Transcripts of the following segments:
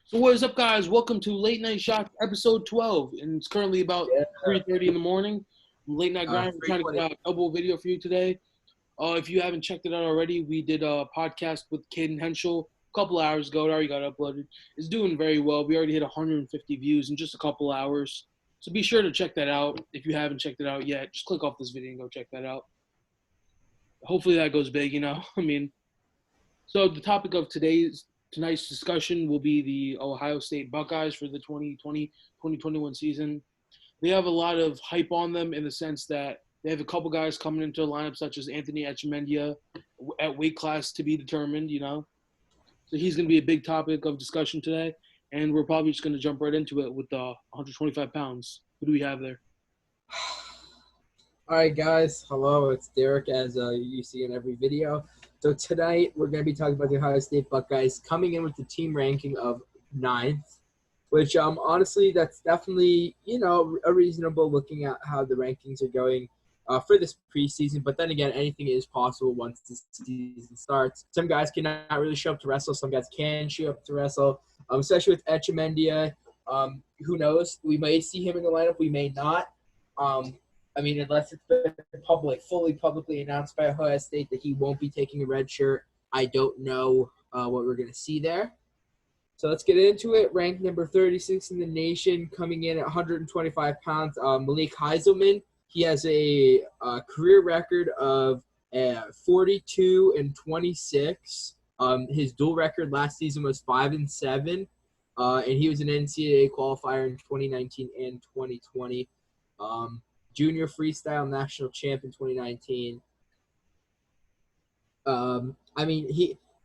So what is up, guys? Welcome to Late Night Shots, episode 12, and it's currently about 3:30 in the morning. Late Night Grind. We're trying to get a double video for you today. If you haven't checked it out already, we did a podcast with Caden Henschel a couple hours ago. It already got uploaded. It's doing very well. We already hit 150 views in just a couple hours. So be sure to check that out. If you haven't checked it out yet, just click off this video and go check that out. Hopefully that goes big, So the topic of tonight's discussion will be the Ohio State Buckeyes for the 2020-2021 season. They have a lot of hype on them in the sense that they have a couple guys coming into the lineup, such as Anthony Etchemendia at weight class to be determined, So he's going to be a big topic of discussion today, and we're probably just going to jump right into it with 125 pounds. Who do we have there? All right, guys. Hello, it's Derek, as you see in every video. So tonight we're going to be talking about the Ohio State Buckeyes coming in with the team ranking of 9th, which honestly, that's definitely, a reasonable looking at how the rankings are going for this preseason. But then again, anything is possible once the season starts. Some guys cannot really show up to wrestle. Some guys can show up to wrestle, especially with Etchemendia. Who knows? We may see him in the lineup. We may not. Unless it's been fully publicly announced by Ohio State that he won't be taking a red shirt, I don't know what we're going to see there. So let's get into it. Ranked number 36 in the nation, coming in at 125 pounds. Malik Heisman, he has a career record of 42-26. His dual record last season was 5-7, and he was an NCAA qualifier in 2019 and 2020. Junior freestyle national champ in 2019.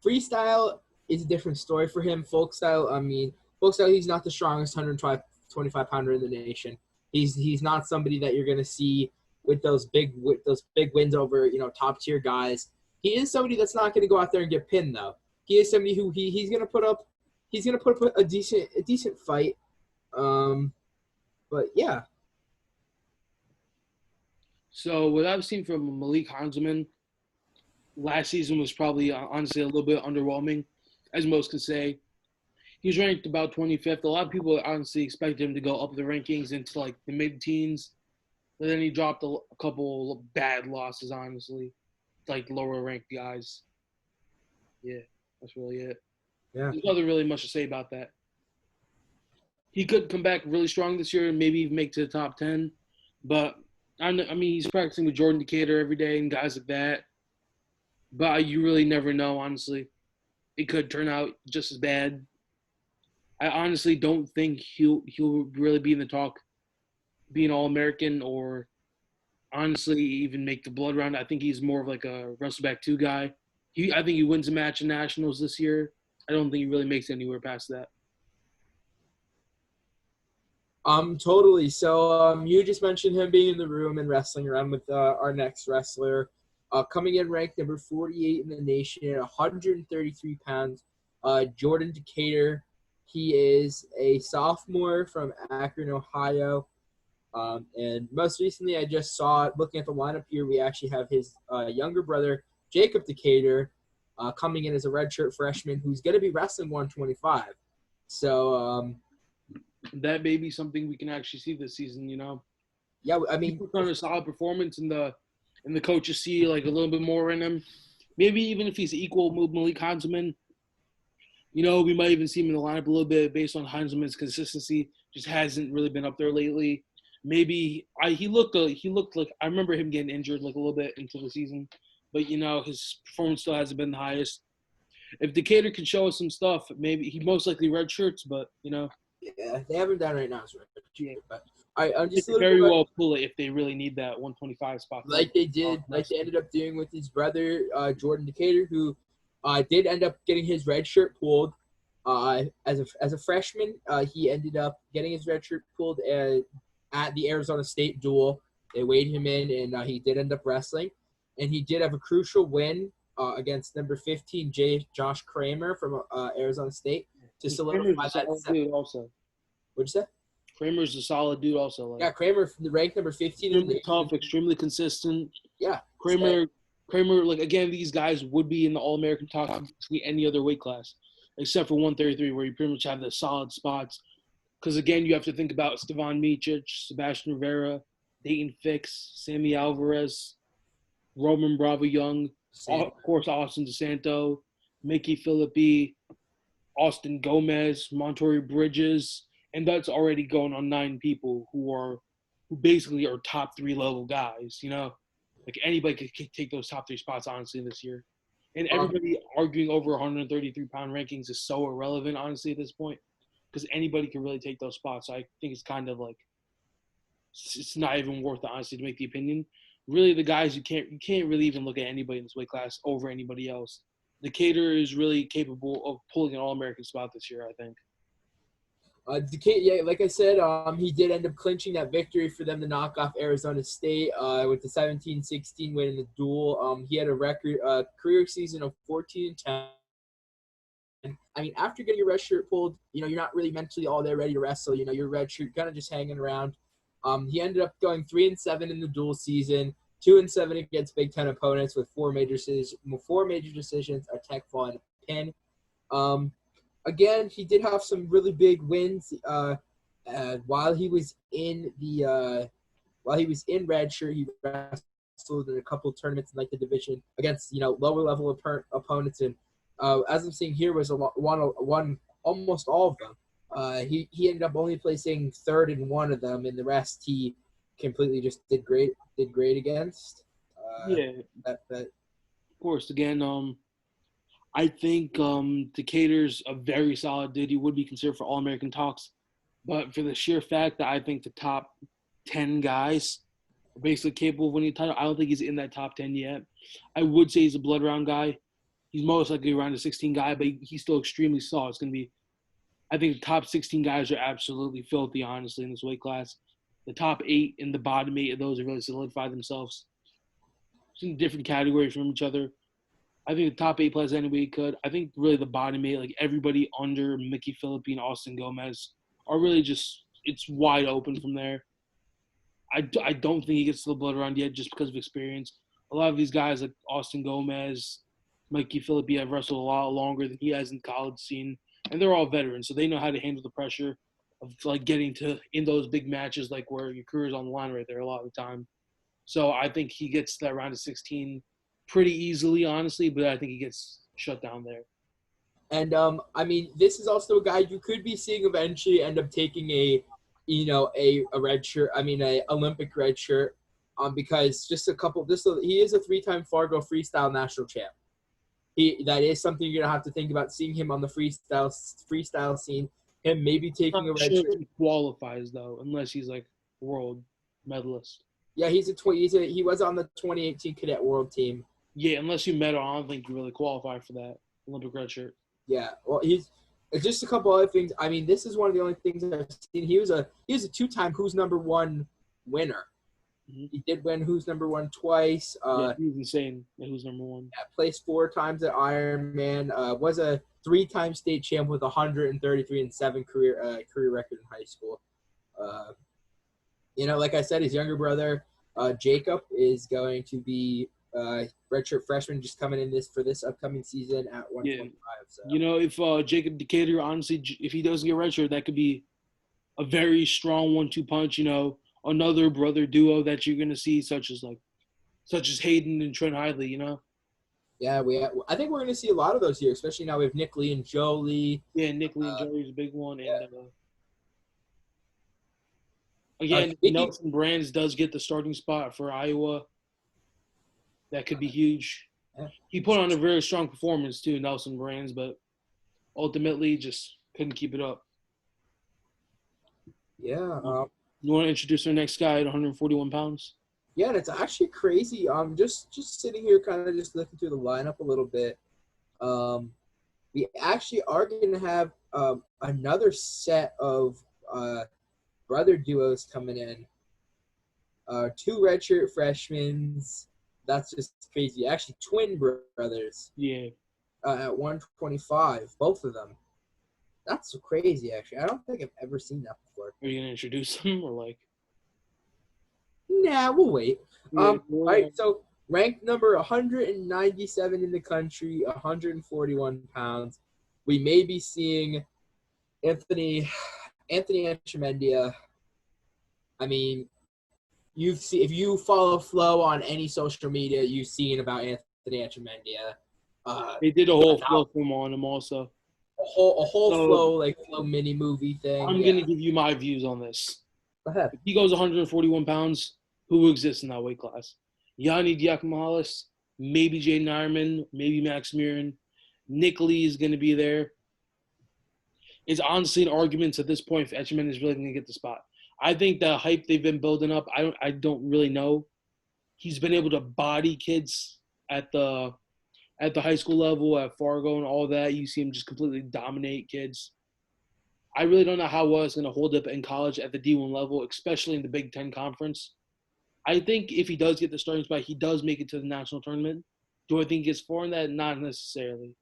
Freestyle is a different story for him. Folk style, he's not the strongest 125 pounder in the nation. He's not somebody that you're gonna see with those big wins over top tier guys. He is somebody that's not gonna go out there and get pinned though. He is somebody who he's gonna put up a decent fight. But yeah. So what I've seen from Malik Heisman last season was probably, honestly, a little bit underwhelming, as most could say. He's ranked about 25th. A lot of people honestly expected him to go up the rankings into, the mid-teens. But then he dropped a couple bad losses, honestly, lower-ranked guys. Yeah, that's really it. Yeah. There's nothing really much to say about that. He could come back really strong this year and maybe even make to the top 10. But he's practicing with Jordan Decatur every day and guys like that. But you really never know, honestly. It could turn out just as bad. I honestly don't think he'll really be in the talk, be an All-American, or honestly even make the blood round. I think he's more of a Wrestleback 2 guy. I think he wins a match in Nationals this year. I don't think he really makes anywhere past that. Totally. So, you just mentioned him being in the room and wrestling around with our next wrestler. Coming in ranked number 48 in the nation at 133 pounds, Jordan Decatur. He is a sophomore from Akron, Ohio. And most recently, I just saw, looking at the lineup here, we actually have his younger brother, Jacob Decatur, coming in as a redshirt freshman who's going to be wrestling 125. So, that may be something we can actually see this season, Yeah, he put on a solid performance, and the coaches see a little bit more in him. Maybe even if he's equal with Malik Heisman, we might even see him in the lineup a little bit based on Heisman's consistency. Just hasn't really been up there lately. Maybe he looked like, I remember him getting injured a little bit into the season, but his performance still hasn't been the highest. If Decatur can show us some stuff, maybe he most likely red shirts, but Yeah, they haven't done right now, but I'm just very well pull it if they really need that 125 spot. Like they ended up doing with his brother, Jordan Decatur, who did end up getting his red shirt pulled. As a freshman, he ended up getting his red shirt pulled at the Arizona State duel. They weighed him in, and he did end up wrestling. And he did have a crucial win against number 15, Josh Kramer from Arizona State, to solidify that. Dude also. What'd you say? Kramer's a solid dude also. Yeah, Kramer, ranked number 15. Extremely tough, extremely consistent. Yeah. Kramer, again, these guys would be in the All-American talk between any other weight class. except for 133, where you pretty much have the solid spots. Because, again, you have to think about Stevan Micic, Sebastian Rivera, Dayton Fix, Sammy Alvarez, Roman Bravo Young, of course, Austin DeSanto, Mickey Philippi, Austin Gomez, Montori Bridges, and that's already going on 9 people who basically are top 3 level guys, you know? Like, anybody could take those top 3 spots, honestly, this year. And everybody arguing over 133-pound rankings is so irrelevant, honestly, at this point, because anybody can really take those spots. So I think it's kind of like it's not even worth it, honestly, to make the opinion. Really, the guys you can't really even look at anybody in this weight class over anybody else. Decatur is really capable of pulling an All-American spot this year, I think. Yeah, like I said, he did end up clinching that victory for them to knock off Arizona State with the 17-16 win in the duel. He had a record career season of 14-10. I mean, after getting your red shirt pulled, you know, you're not really mentally all there ready to wrestle. You know, your red shirt kind of just hanging around. He ended up going 3-7 in the dual season, 2-7 against Big Ten opponents with 4 major decisions, a tech fall, and a pin. Again, he did have some really big wins while he was in red shirt. He wrestled in a couple of tournaments in like the division against lower level opponents, and as I'm seeing here, was won almost all of them. He ended up only placing third in one of them, and the rest he completely just did great against. Of course. Again, I think Decatur's a very solid dude. He would be considered for All-American talks, but for the sheer fact that I think the top 10 guys are basically capable of winning a title, I don't think he's in that top 10 yet. I would say he's a blood round guy. He's most likely around a 16 guy, but he's still extremely solid. It's going to be – I think the top 16 guys are absolutely filthy, honestly, in this weight class. The top 8 and the bottom 8 of those have really solidified themselves. It's in different categories from each other. I think the top 8 players anybody could. I think really the bottom 8, like everybody under Mickey Philippi and Austin Gomez, are really just – it's wide open from there. I don't think he gets to the blood round yet just because of experience. A lot of these guys like Austin Gomez – Mikey Philippi have wrestled a lot longer than he has in the college scene, and they're all veterans, so they know how to handle the pressure of like getting to in those big matches, like where your career is on the line right there a lot of the time. So I think he gets to that round of 16 pretty easily, honestly, but I think he gets shut down there. And I mean, this is also a guy you could be seeing eventually end up taking a red shirt. I mean, a Olympic red shirt, because he is a 3-time Fargo freestyle national champ. That is something you're gonna have to think about, seeing him on the freestyle scene. Him maybe taking a red shirt. He qualifies though, unless he's like world medalist. Yeah, he was on the 2018 cadet world team. Yeah, unless you medal, I don't think you really qualify for that Olympic red shirt. Yeah, well, it's just a couple other things. I mean, this is one of the only things I've seen. He was a 2-time Who's Number One winner. Mm-hmm. He did win Who's Number One twice. Yeah, he was insane at Who's Number One. Yeah, placed 4 times at Ironman. Was a 3-time state champ with 133-7 career record in high school. Like I said, his younger brother Jacob is going to be redshirt freshman, just coming in for this upcoming season at 125. Yeah. So. If Jacob Decatur, honestly, if he doesn't get redshirt, that could be a very strong 1-2 punch. Another brother duo that you're gonna see, such as Hayden and Trent Hidley. Yeah, I think we're gonna see a lot of those here, especially now we have Nick Lee and Joe Lee. Yeah, Nick Lee and Joe Lee is a big one, and again, Nelson Brands does get the starting spot for Iowa. That could be huge. Yeah. He put on a very strong performance too, Nelson Brands, but ultimately just couldn't keep it up. Yeah. You want to introduce our next guy at 141 pounds? Yeah, and it's actually crazy. Just sitting here kind of just looking through the lineup a little bit. We actually are going to have another set of brother duos coming in. 2 redshirt freshmen. That's just crazy. Actually, twin brothers. Yeah. At 125, both of them. That's crazy, actually. I don't think I've ever seen that before. Are you going to introduce them or like? Nah, we'll wait. All right, so ranked number 197 in the country, 141 pounds. we may be seeing Anthony Etchemendia. I mean, if you follow Flo on any social media, you've seen about Anthony Etchemendia. They did a whole Flo film on him also. A whole Flo mini movie thing. I'm gonna give you my views on this. Go ahead. If he goes 141 pounds, who exists in that weight class? Yanni Diakomalis, maybe Jaden Ironman, maybe Max Mirren. Nick Lee is going to be there. It's honestly an argument at this point if Etchemendia is really going to get the spot. I think the hype they've been building up, I don't really know. He's been able to body kids at the high school level, at Fargo and all that. You see him just completely dominate kids. I really don't know how well it's going to hold up in college at the D1 level, especially in the Big Ten Conference. I think if he does get the starting spot, he does make it to the national tournament. Do I think he gets far in that? Not necessarily.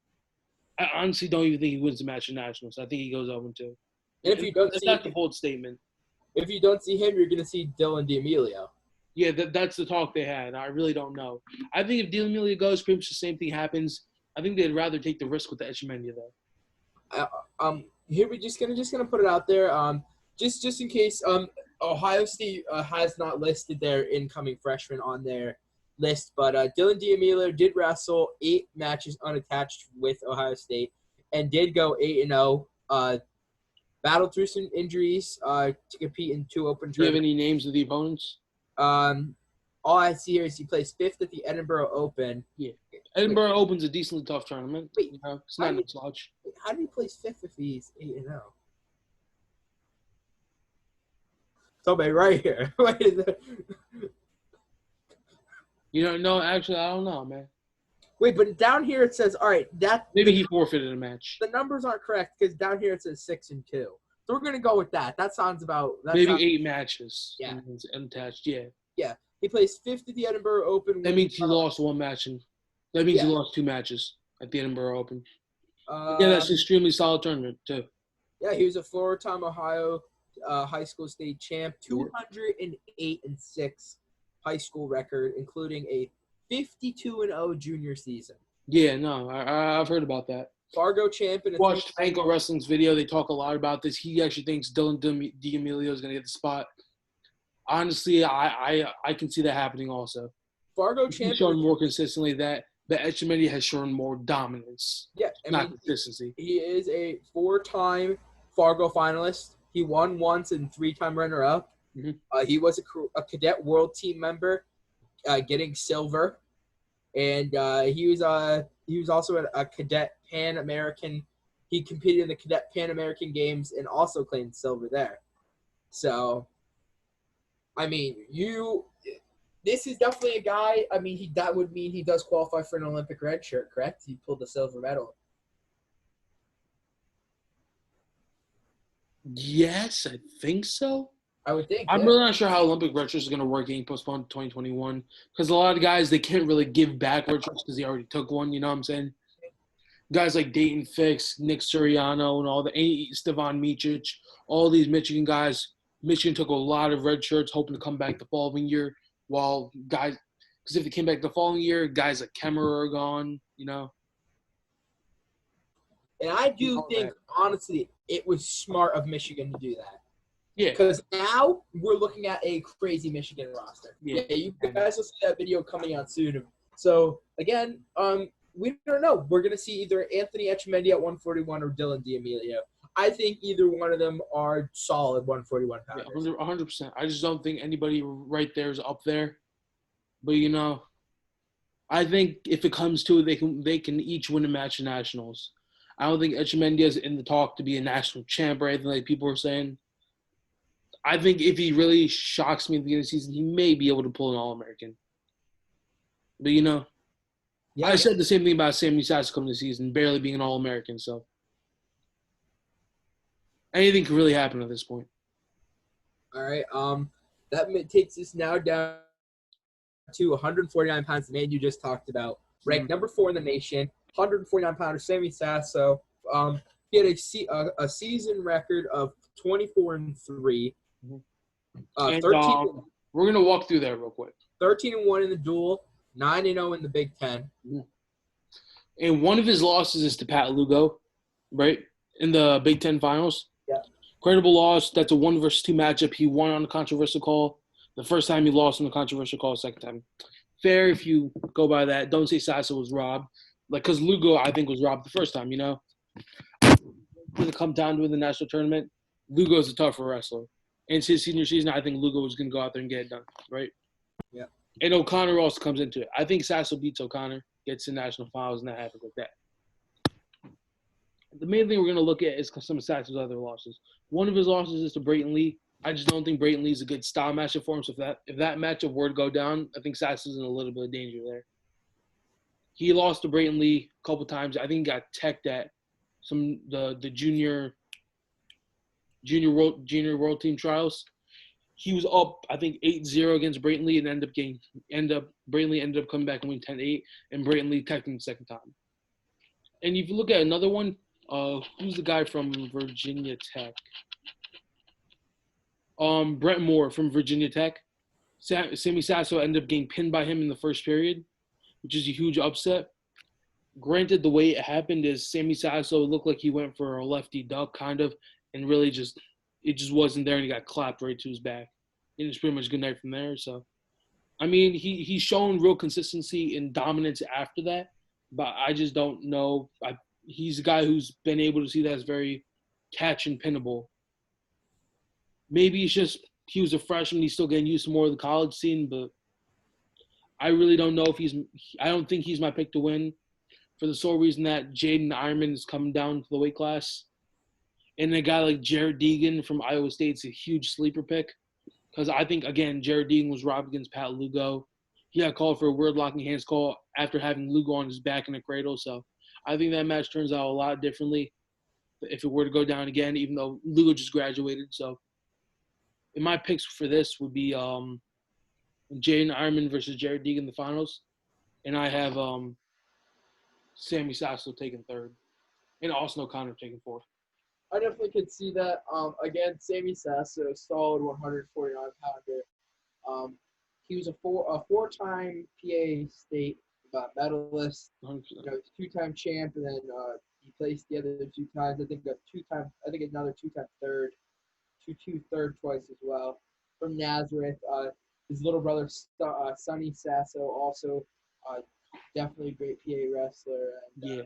I honestly don't even think he wins the match in nationals. I think he goes 0-2. And if you don't that's not the bold statement. If you don't see him, you're going to see Dylan D'Amelio. Yeah, that's the talk they had. I really don't know. I think if D'Amelio goes, pretty much the same thing happens. I think they'd rather take the risk with the Etchemendia, though. Here we're just gonna put it out there. Just in case Ohio State has not listed their incoming freshmen on their list, but Dylan D'Amelio did wrestle 8 matches unattached with Ohio State and did go 8-0. Battled through some injuries to compete in 2 open tournaments. Do you have any names of the opponents? All I see here is he plays 5th at the Edinburgh Open. Yeah. Edinburgh Open's a decently tough tournament. Wait, it's not a slouch. How did he place 5th if he's 8-0? Somebody right here. No, actually, I don't know, man. Wait, but down here it says, all right, maybe he forfeited a match. The numbers aren't correct because down here it says 6-2. So we're gonna go with that. That sounds about. Maybe 8 matches. Yeah. Unattached. Yeah. Yeah. He plays 5th at the Edinburgh Open. That means he lost 1 match. That means he lost 2 matches at the Edinburgh Open. That's an extremely solid tournament, too. Yeah, he was a 4-time Ohio high school state champ, 208-6 high school record, including a 52-0 junior season. Yeah, no, I've heard about that. Fargo champ. Watched Ankle Wrestling's video. They talk a lot about this. He actually thinks Dylan D'Amelio is going to get the spot. Honestly, I can see that happening also. Fargo champ. He's shown more consistently that Etchemendia has shown more dominance. Yeah, not consistency. He is a 4-time Fargo finalist. He won once and 3-time runner-up. Mm-hmm. He was a cadet world team member, getting silver, and he was also a cadet Pan American. He competed in the cadet Pan American Games and also claimed silver there. So, I mean, this is definitely a guy. I mean, that would mean he does qualify for an Olympic red shirt, correct? He pulled the silver medal. Yes, I think so. I would think. I'm really not sure how Olympic red shirts is going to work getting postponed to 2021 because a lot of guys, they can't really give back red shirts because they already took one, you know what I'm saying? Guys like Dayton Fix, Nick Suriano, and all the Stevan Micic, all these Michigan guys. Michigan took a lot of red shirts hoping to come back the following year while guys – because if they came back the following year, guys like Kemmerer are gone, you know? And I do think, honestly, it was smart of Michigan to do that. Yeah. Because now we're looking at a crazy Michigan roster. Yeah, you guys will see that video coming out soon. So, again, we don't know. We're going to see either Anthony Etchemendia at 141 or Dylan D'Amelio. I think either one of them are solid 141 pounders. Yeah, 100%. I just don't think anybody right there is up there. But, I think if it comes to it, they can each win a match in nationals. I don't think Etchemendia is in the talk to be a national champ or anything like people are saying. I think if he really shocks me at the beginning of the season, he may be able to pull an All-American. But, I said the same thing about Sammy Sass coming this season, barely being an All-American. So, anything could really happen at this point. All right. That takes us now down to 149 pounds, the man you just talked about. Ranked number 4 in the nation, 149-pounder Sammy Sasso. He had a season record of 24-3. 13. We're gonna walk through that real quick. 13-1 in the duel, 9-0 in the Big Ten. And one of his losses is to Pat Lugo. right, in the Big Ten Finals. Yeah. Credible loss. That's a 1 versus 2 matchup. He won on a controversial call. The first time he lost on a controversial call, second time. Fair if you go by that. Don't say Sasso was robbed. Because Lugo, I think, was robbed the first time, When it come down to the national tournament, Lugo's a tougher wrestler. And it's his senior season, I think Lugo was going to go out there and get it done, right? Yeah. And O'Connor also comes into it. I think Sasso beats O'Connor, gets to national finals, and that happens like that. The main thing we're going to look at is some of Sasso's other losses. One of his losses is to Brayton Lee. I just don't think Brayton Lee is a good style matchup for him. So if that matchup were to go down, I think Sasso's in a little bit of danger there. He lost to Brayton Lee a couple times. I think he got teched at the junior world team trials. He was up, I think, 8-0 against Brayton Lee and Brayton Lee ended up coming back and winning 10-8, and Brayton Lee teched him the second time. And if you look at another one, who's the guy from Virginia Tech? Brett Moore from Virginia Tech. Sammy Sasso ended up getting pinned by him in the first period, which is a huge upset. Granted, the way it happened is Sammy Sasso looked like he went for a lefty duck, kind of, and really it just wasn't there, and he got clapped right to his back. And it's pretty much good night from there. So, I mean, he's shown real consistency and dominance after that, but I just don't know. He's a guy who's been able to see that as very catch and pinnable. Maybe it's just he was a freshman. He's still getting used to more of the college scene, but I really don't know if I don't think he's my pick to win for the sole reason that Jaden Ironman is coming down to the weight class. And a guy like Jared Deegan from Iowa State's a huge sleeper pick because I think, again, Jared Deegan was robbed against Pat Lugo. He got called for a weird locking hands call after having Lugo on his back in a cradle. So I think that match turns out a lot differently if it were to go down again, even though Lugo just graduated. So in my picks for this would be Jaden Ironman versus Jared Deegan in the finals. And I have Sammy Sasso taking third and Austin O'Connor taking fourth. I definitely could see that. Again, Sammy Sasso, solid 149-pounder. He was a four-time PA state medalist, two-time champ, and then he placed the other 2 times. I think another 2-time third, two third twice as well. From Nazareth, his little brother Sonny Sasso, also definitely a great PA wrestler. And, yeah.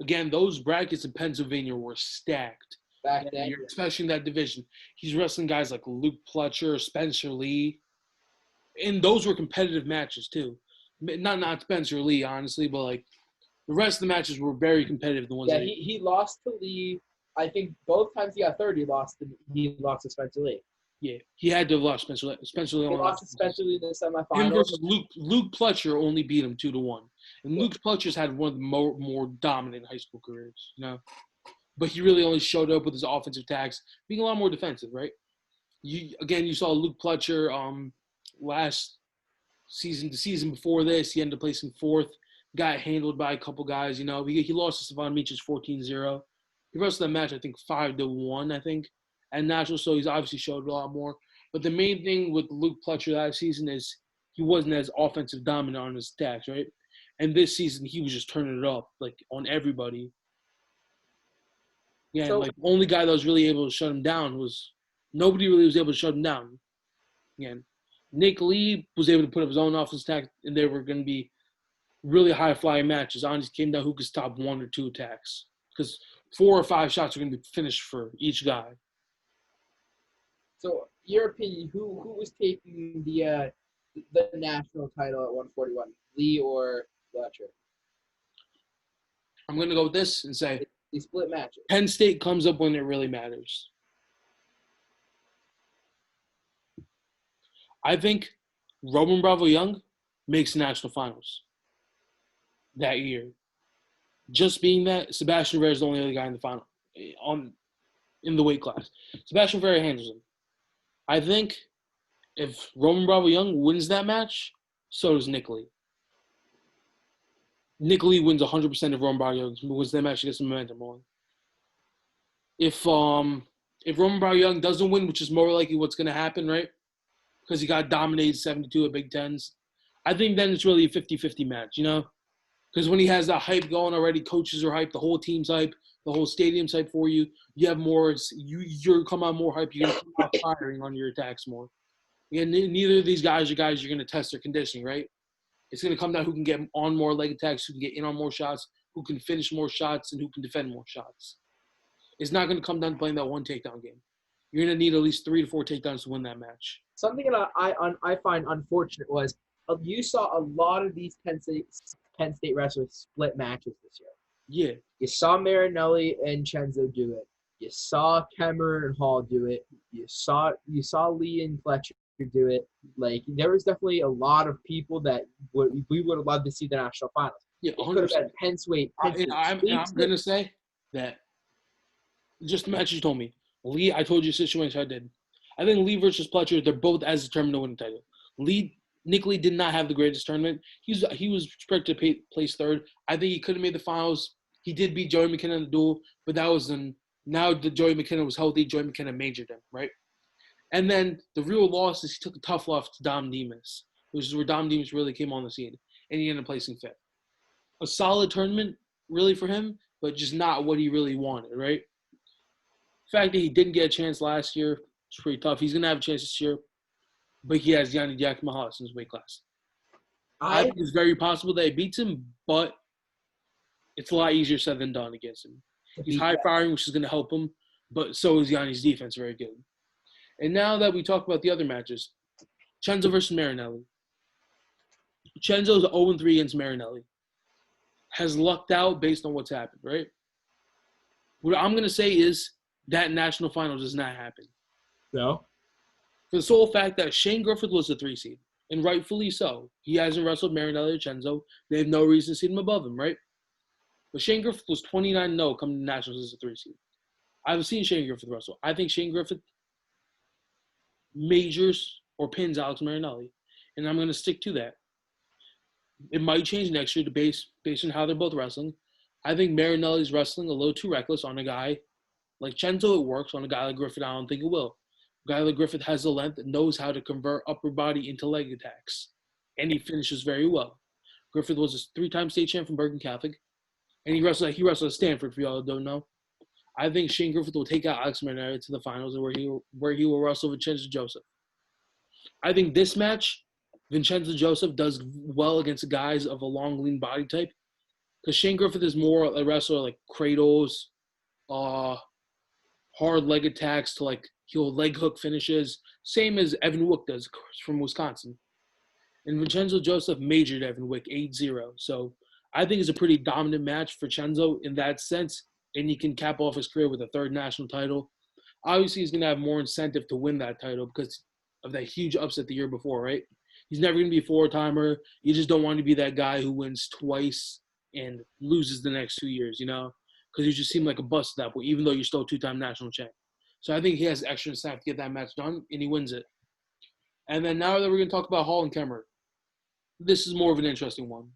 Again, those brackets in Pennsylvania were stacked. Back then, especially in that division. He's wrestling guys like Luke Pletcher, Spencer Lee. And those were competitive matches, too. Not Spencer Lee, honestly, but, like, the rest of the matches were very competitive. The ones he lost to Lee. I think both times he got third, he lost to Spencer Lee. Yeah, he had to have lost Spencer Lee. Spencer Lee only lost to Spencer Lee in the semifinals. Him versus Luke Pletcher only beat him 2-1. And Luke Pletcher's had one of the more dominant high school careers, But he really only showed up with his offensive tags, being a lot more defensive, right? You saw Luke Pletcher last season, the season before this, he ended up placing fourth, got handled by a couple guys, He lost to Stevan Meach's 14-0. He wrestled that match, I think, 5-1, I think, at National, so he's obviously showed a lot more. But the main thing with Luke Pletcher that season is he wasn't as offensive dominant on his attacks, right? And this season, he was just turning it up, like, on everybody. Yeah, so, the only guy that was really able to shut him down nobody really was able to shut him down. Again, Nick Lee was able to put up his own offensive attack, and they were going to be really high-flying matches. Honestly, came down who could stop 1 or 2 attacks because 4 or 5 shots are going to be finished for each guy. So, your opinion, who was taking the national title at 141, Lee or Fletcher? I'm going to go with this and say they split matches. Penn State comes up when it really matters. I think Roman Bravo Young makes national finals that year. Just being that, Sebastian Rivera is the only other guy in the final in the weight class. Sebastian Rivera handles him. I think if Roman Bravo Young wins that match, so does Nick Lee. Nick Lee wins 100% of Roman Bravo Young wins that match, gets some momentum on. If Roman Bravo Young doesn't win, which is more likely what's going to happen, right? Because he got dominated 72 at Big Tens. I think then it's really a 50-50 match, Because when he has that hype going already, coaches are hyped, the whole team's hype, the whole stadium's hype for you. You have more. You're come out more hype. You're gonna come out firing on your attacks more. Yeah, neither of these guys are guys you're gonna test their conditioning, right? It's gonna come down who can get on more leg attacks, who can get in on more shots, who can finish more shots, and who can defend more shots. It's not gonna come down to playing that one takedown game. You're gonna need at least 3 to 4 takedowns to win that match. Something that I find unfortunate was you saw a lot of these Penn State wrestlers split matches this year. Yeah. You saw Marinelli and Chenzo do it. You saw Kemmer and Hall do it. You saw Lee and Fletcher do it. Like, there was definitely a lot of people that we would have loved to see the national finals. Yeah, 100%. It could have been Penn State. I'm going to say that just the match you told me. Lee, I told you the situation I did. I think Lee versus Fletcher, they're both as determined to win the title. Nick Lee did not have the greatest tournament. He was expected to place third. I think he could have made the finals. He did beat Joey McKenna in the duel, but that was now that Joey McKenna was healthy, Joey McKenna majored him, right? And then the real loss is he took a tough loss to Dom Demas, which is where Dom Demas really came on the scene, and he ended up placing fifth. A solid tournament, really, for him, but just not what he really wanted, right? The fact that he didn't get a chance last year is pretty tough. He's going to have a chance this year, but he has Yanni Diakomahalis in his weight class. I think it's very possible that he beats him, but it's a lot easier said than done against him. He's high-firing, which is going to help him, but so is Yanni's defense very good. And now that we talk about the other matches, Chenzo versus Marinelli. Chenzo's 0-3 against Marinelli. Has lucked out based on what's happened, right? What I'm going to say is that national final does not happen. No? For the sole fact that Shane Griffith was the 3 seed, and rightfully so. He hasn't wrestled Marinelli or Chenzo. They have no reason to see him above him, right? But Shane Griffith was 29-0 coming to nationals as a 3 seed. I've seen Shane Griffith wrestle. I think Shane Griffith majors or pins Alex Marinelli, and I'm going to stick to that. It might change next year based on how they're both wrestling. I think Marinelli's wrestling a little too reckless on a guy like Chenzo. It works. On a guy like Griffith, I don't think it will. A guy like Griffith has the length and knows how to convert upper body into leg attacks, and he finishes very well. Griffith was a 3-time state champ from Bergen Catholic, and he wrestled at Stanford, for y'all who don't know. I think Shane Griffith will take out Alex Marinelli to the finals, where he will wrestle Vincenzo Joseph. I think this match, Vincenzo Joseph does well against guys of a long, lean body type, because Shane Griffith is more a wrestler like cradles, hard leg attacks to like he'll leg hook finishes, same as Evan Wick does from Wisconsin. And Vincenzo Joseph majored Evan Wick 8-0. So I think it's a pretty dominant match for Chenzo in that sense, and he can cap off his career with a 3rd national title. Obviously, he's going to have more incentive to win that title because of that huge upset the year before, right? He's never going to be a 4-timer. You just don't want to be that guy who wins twice and loses the next 2 years, you know? Because you just seem like a bust at that point, even though you're still a 2-time national champ. So I think he has extra incentive to get that match done, and he wins it. And then now that we're going to talk about Hall and Kemmer, this is more of an interesting one.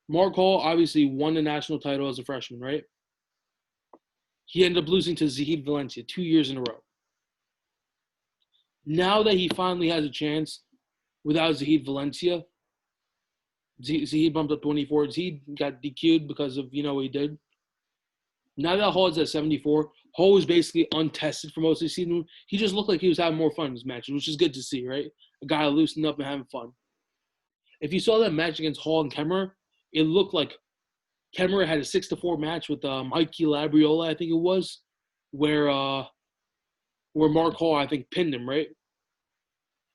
Mark Hall obviously won the national title as a freshman, right? He ended up losing to Zahid Valencia 2 years in a row. Now that he finally has a chance without Zahid Valencia, Zahid bumped up 24. Zahid got DQ'd because of, what he did. Now that Hall is at 74, Hall was basically untested for most of the season. He just looked like he was having more fun in his matches, which is good to see, right? A guy loosening up and having fun. If you saw that match against Hall and Kemmer, it looked like Kemmer had a 6-4 match with Mikey Labriola, I think it was, where Mark Hall, I think, pinned him, right?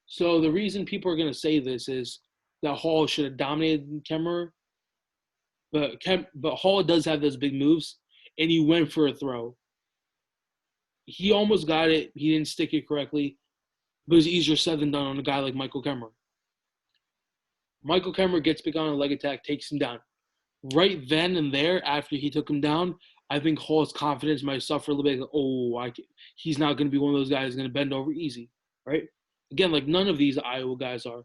So the reason people are going to say this is that Hall should have dominated Kemmer, but Hall does have those big moves, and he went for a throw. He almost got it. He didn't stick it correctly, but it was easier said than done on a guy like Michael Kemmer. Michael Kemmer gets big on a leg attack, takes him down. Right then and there, after he took him down, I think Hall's confidence might suffer a little bit. He's not going to be one of those guys going to bend over easy, right? Again, like none of these Iowa guys are.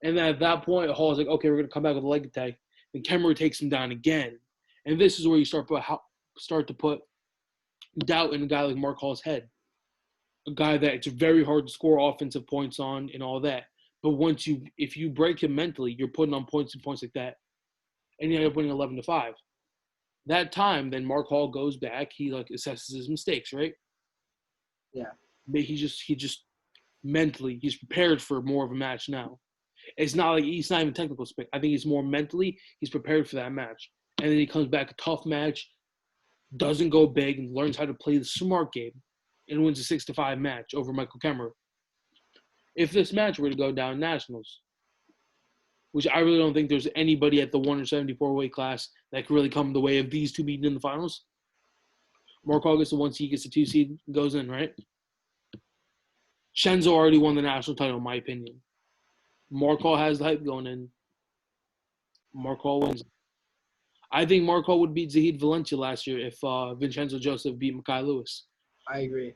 And then at that point, Hall's like, okay, we're going to come back with a leg attack. And Kemmer takes him down again. And this is where you start to put doubt in a guy like Mark Hall's head. A guy that it's very hard to score offensive points on and all that. But if you break him mentally, you're putting on points and points like that. and he ended up winning 11-5. That time, then Mark Hall goes back. He assesses his mistakes, right? Yeah. But he just mentally, he's prepared for more of a match now. It's not like he's not even technical speak. I think he's more mentally, he's prepared for that match. And then he comes back, a tough match, doesn't go big, and learns how to play the smart game, and wins a 6-5 match over Michael Kemmerer. If this match were to go down nationals, which I really don't think there's anybody at the 174 weight class that could really come the way of these two meeting in the finals. Mark Hall gets the 1 seed, gets the 2 seed, goes in, right? Shenzo already won the national title, in my opinion. Mark Hall has the hype going in. Mark Hall wins. I think Mark Hall would beat Zahid Valencia last year if Vincenzo Joseph beat Makai Lewis. I agree.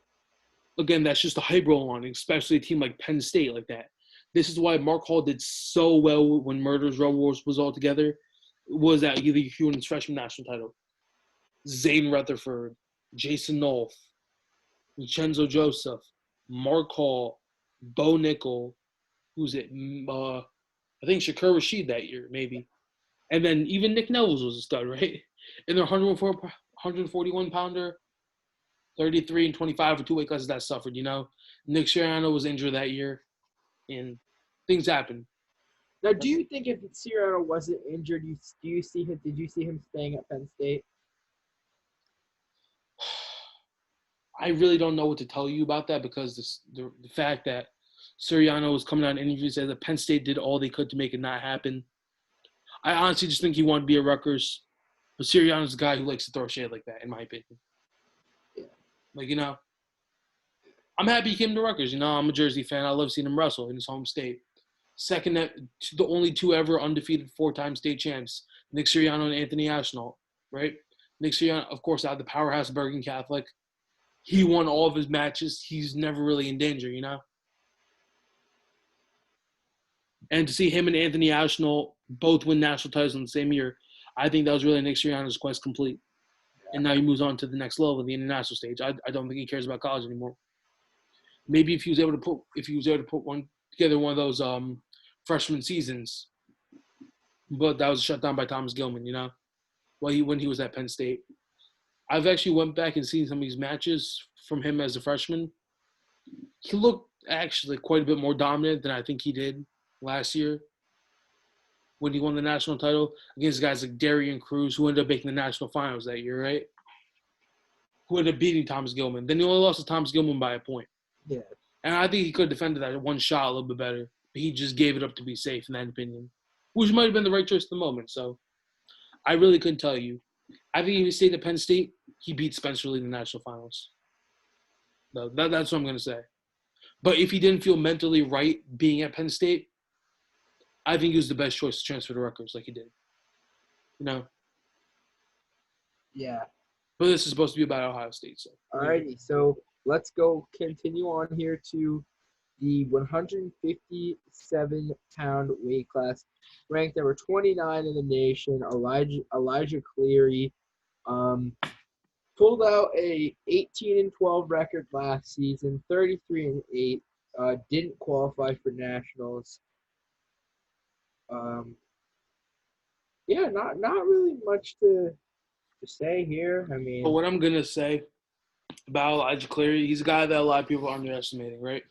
Again, that's just a hype roll on, especially a team like Penn State like that. This is why Mark Hall did so well when Murderers Row Wars was all together. Was that he won his freshman national title. Zane Rutherford, Jason Nolf, Vincenzo Joseph, Mark Hall, Bo Nickel, who's it? I think Shakur Rashid that year, maybe. And then even Nick Nells was a stud, right? In their 141-pounder, 33 and 25 for 2 weight classes that suffered, Nick Sirianni was injured that year, and things happen. Now, do you think if Sirianni wasn't injured, did you see him staying at Penn State? I really don't know what to tell you about that because the fact that Sirianni was coming out in interviews said that Penn State did all they could to make it not happen. I honestly just think he wanted to be at Rutgers. But Sirianni's a guy who likes to throw shade like that, in my opinion. Yeah. I'm happy he came to Rutgers. I'm a Jersey fan. I love seeing him wrestle in his home state. Second, the only 2 ever undefeated 4-time state champs, Nick Sirianni and Anthony Ashnault, right? Nick Sirianni, of course, out of the powerhouse Bergen Catholic. He won all of his matches. He's never really in danger, And to see him and Anthony Ashnault both win national titles in the same year, I think that was really Nick Sirianni's quest complete. And now he moves on to the next level, the international stage. I don't think he cares about college anymore. Maybe if he was able to put one together, one of those freshman seasons, but that was shut down by Thomas Gilman, when he was at Penn State. I've actually went back and seen some of these matches from him as a freshman. He looked actually quite a bit more dominant than I think he did last year when he won the national title against guys like Darian Cruz, who ended up making the national finals that year, right? Who ended up beating Thomas Gilman. Then he only lost to Thomas Gilman by a point. Yeah. And I think he could have defended that one shot a little bit better. But he just gave it up to be safe, in that opinion, which might have been the right choice at the moment. So I really couldn't tell you. I think if he stayed at Penn State, he beat Spencer Lee in the national finals. No, that's what I'm going to say. But if he didn't feel mentally right being at Penn State, I think he was the best choice to transfer to Rutgers like he did. Yeah. But this is supposed to be about Ohio State. So. Alrighty, so let's continue on here to the 157-pound weight class, ranked number 29 in the nation. Elijah Cleary pulled out a 18-12 record last season, 33-8. Didn't qualify for nationals. Not really much to say here. I mean, but what I'm gonna say about Elijah Cleary, he's a guy that a lot of people are underestimating, right?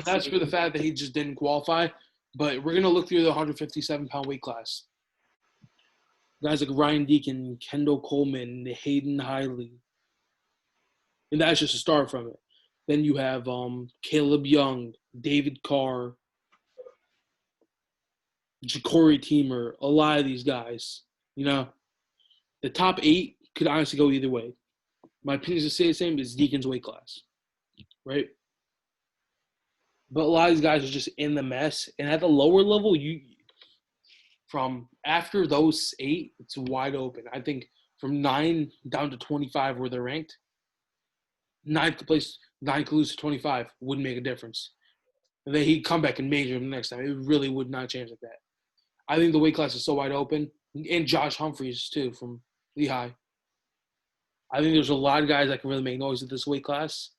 That's for the fact that he just didn't qualify. But we're gonna look through the 157-pound weight class. Guys like Ryan Deacon, Kendall Coleman, Hayden Hiley, and that's just a start from it. Then you have Caleb Young, David Carr, Ja'Cory Teamer, a lot of these guys, the top 8 could honestly go either way. My opinion is to say the same as Deacon's weight class, right? But a lot of these guys are just in the mess. And at the lower level, from after those 8, it's wide open. I think from 9 down to 25 where they're ranked, 9th place, 9 could lose to 25 wouldn't make a difference. And then he'd come back and major the next time. It really would not change like that. I think the weight class is so wide open. And Josh Humphreys, too, from Lehigh. I think there's a lot of guys that can really make noise at this weight class.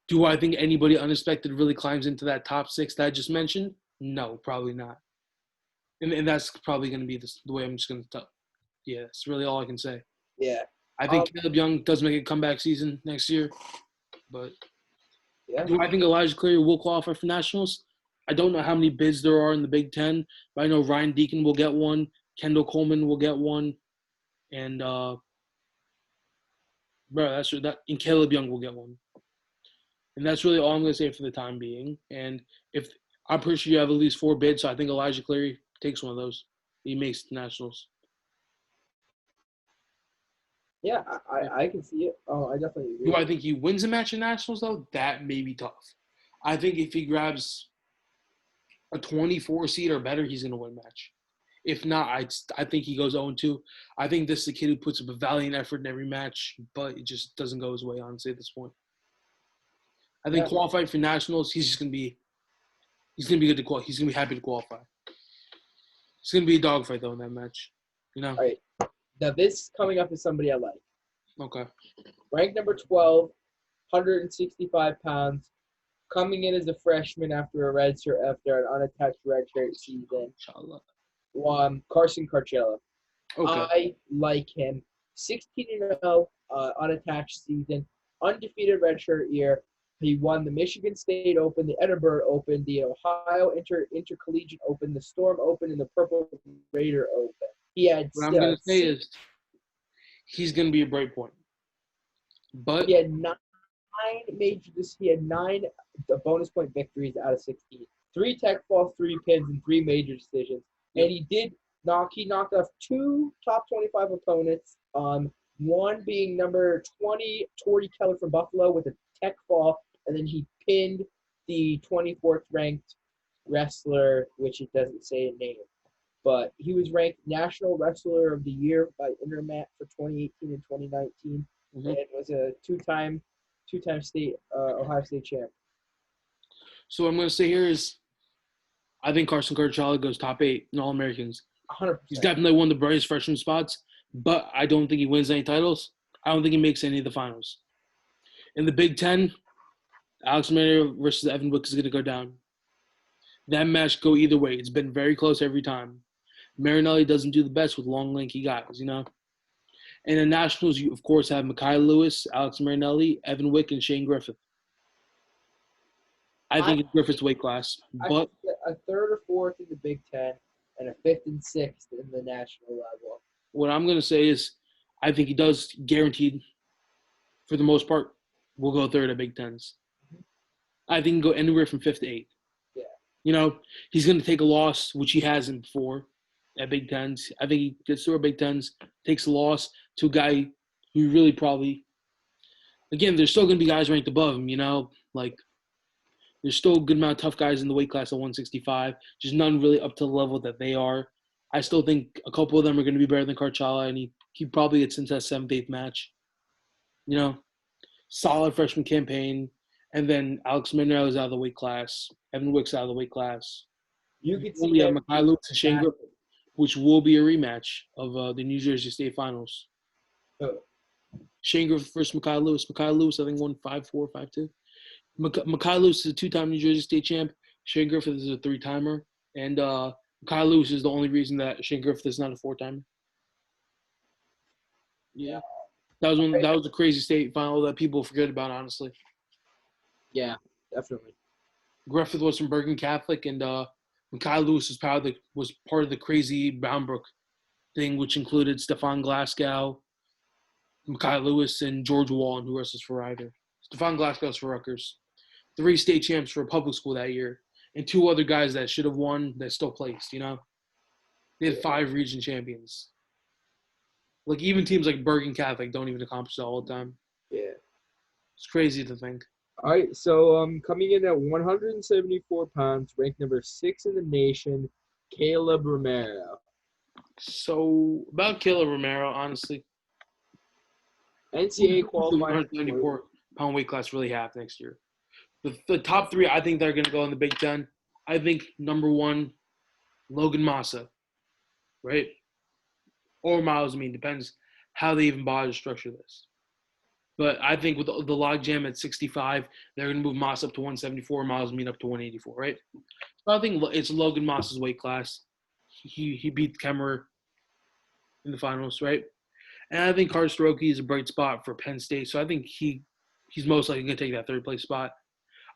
Do I think anybody unexpected really climbs into that top 6 that I just mentioned? No, probably not. And that's probably going to be the way I'm just going to tell. Yeah, that's really all I can say. Yeah. I think Caleb Young does make a comeback season next year, but do I think Elijah Cleary will qualify for nationals? I don't know how many bids there are in the Big Ten, but I know Ryan Deacon will get one, Kendall Coleman will get one, and and Caleb Young will get one. And that's really all I'm going to say for the time being. And if I'm pretty sure you have at least 4 bids, so I think Elijah Cleary takes one of those. He makes the nationals. Yeah, I can see it. I definitely agree. Do I think he wins a match in nationals, though? That may be tough. I think if he grabs a 24 seed or better, he's going to win a match. If not, I think he goes 0-2. I think this is the kid who puts up a valiant effort in every match, but it just doesn't go his way, honestly, at this point. I think qualifying for nationals, he's going to be good to qualify. He's going to be happy to qualify. It's going to be a dogfight, though, in that match. You know? All right. Now, this coming up is somebody I like. Okay. Ranked number 12, 165 pounds, coming in as a freshman after an unattached redshirt season. Carson Kershaw. Okay. I like him. 16-0 unattached season, undefeated redshirt year. He won the Michigan State Open, the Edinburgh Open, the Ohio Intercollegiate Open, the Storm Open, and the Purple Raider Open. He had. What I'm going to say is he's going to be a bright point. But he had 9 majors. He had 9 bonus point victories out of 16. 3 tech falls, 3 pins, and 3 major decisions. And he knocked off 2 top 25 opponents. One being number 20, Torrey Keller from Buffalo with a tech fall, and then he pinned the 24th ranked wrestler, which it doesn't say a name. But he was ranked National Wrestler of the Year by Intermat for 2018 and 2019, and was a two-time state Ohio State champ. So what I'm going to say here is I think Carson Kershaw goes top 8 in All-Americans. 100%. He's definitely one of the brightest freshman spots, but I don't think he wins any titles. I don't think he makes any of the finals. In the Big Ten, Alex Romero versus Evan Wick is going to go down. That match go either way. It's been very close every time. Marinelli doesn't do the best with long, lanky guys, you know? And in Nationals, you, of course, have Mekhi Lewis, Alex Marinelli, Evan Wick, and Shane Griffith. I think it's Griffith's weight class. But a 3rd or 4th in the Big Ten and a 5th and 6th in the national level. What I'm going to say is I think he does guaranteed, for the most part, will go 3rd at Big Tens. I think he can go anywhere from 5th to 8th. Yeah. You know, he's going to take a loss, which he hasn't before at Big Tens. I think he gets through Big Tens, takes a loss to a guy who really probably – again, there's still going to be guys ranked above him, you know? Like, there's still a good amount of tough guys in the weight class at 165, just none really up to the level that they are. I still think a couple of them are going to be better than Kershaw, and he probably gets into that 7th, 8th match. You know, solid freshman campaign, and then Alex Marinelli is out of the weight class. Evan Wick's out of the weight class. You could see have Mekhi Lewis and Shane Griffith, which will be a rematch of the New Jersey State Finals. Oh. Shane Griffith versus Mekhi Lewis. Mekhi Lewis, I think, won 5-4, 5-2. Mekhi Lewis is a 2-time New Jersey State champ. Shane Griffith is a 3-timer. And Mekhi Lewis is the only reason that Shane Griffith is not a 4-timer. Yeah. That was a crazy state final that people forget about, honestly. Yeah, definitely. Griffith was from Bergen Catholic, and Mekhi Lewis was part of the crazy Boundbrook thing, which included Stefan Glasgow, Mekhi Lewis, and George Wallen, who wrestles for Ryder. Stefan Glasgow's for Rutgers. 3 state champs for a public school that year, and 2 other guys that should have won that still placed, you know? They had 5 region champions. Like, even teams like Bergen Catholic don't even accomplish that all the time. Yeah. It's crazy to think. All right, so coming in at 174 pounds, ranked number 6 in the nation, Caleb Romero. So, about Caleb Romero, honestly. NCAA qualifier. 194-pound weight class really half next year. The top 3 I think they're going to go in the Big Ten. I think number 1, Logan Massa, right? Or Miles Mean, depends how they even bother to structure this. But I think with the logjam at 65, they're going to move Massa up to 174, Miles Mean up to 184, right? So I think it's Logan Massa's weight class. he beat Kemmerer in the finals, right? And I think Karstoki is a bright spot for Penn State, so I think he's most likely going to take that third place spot.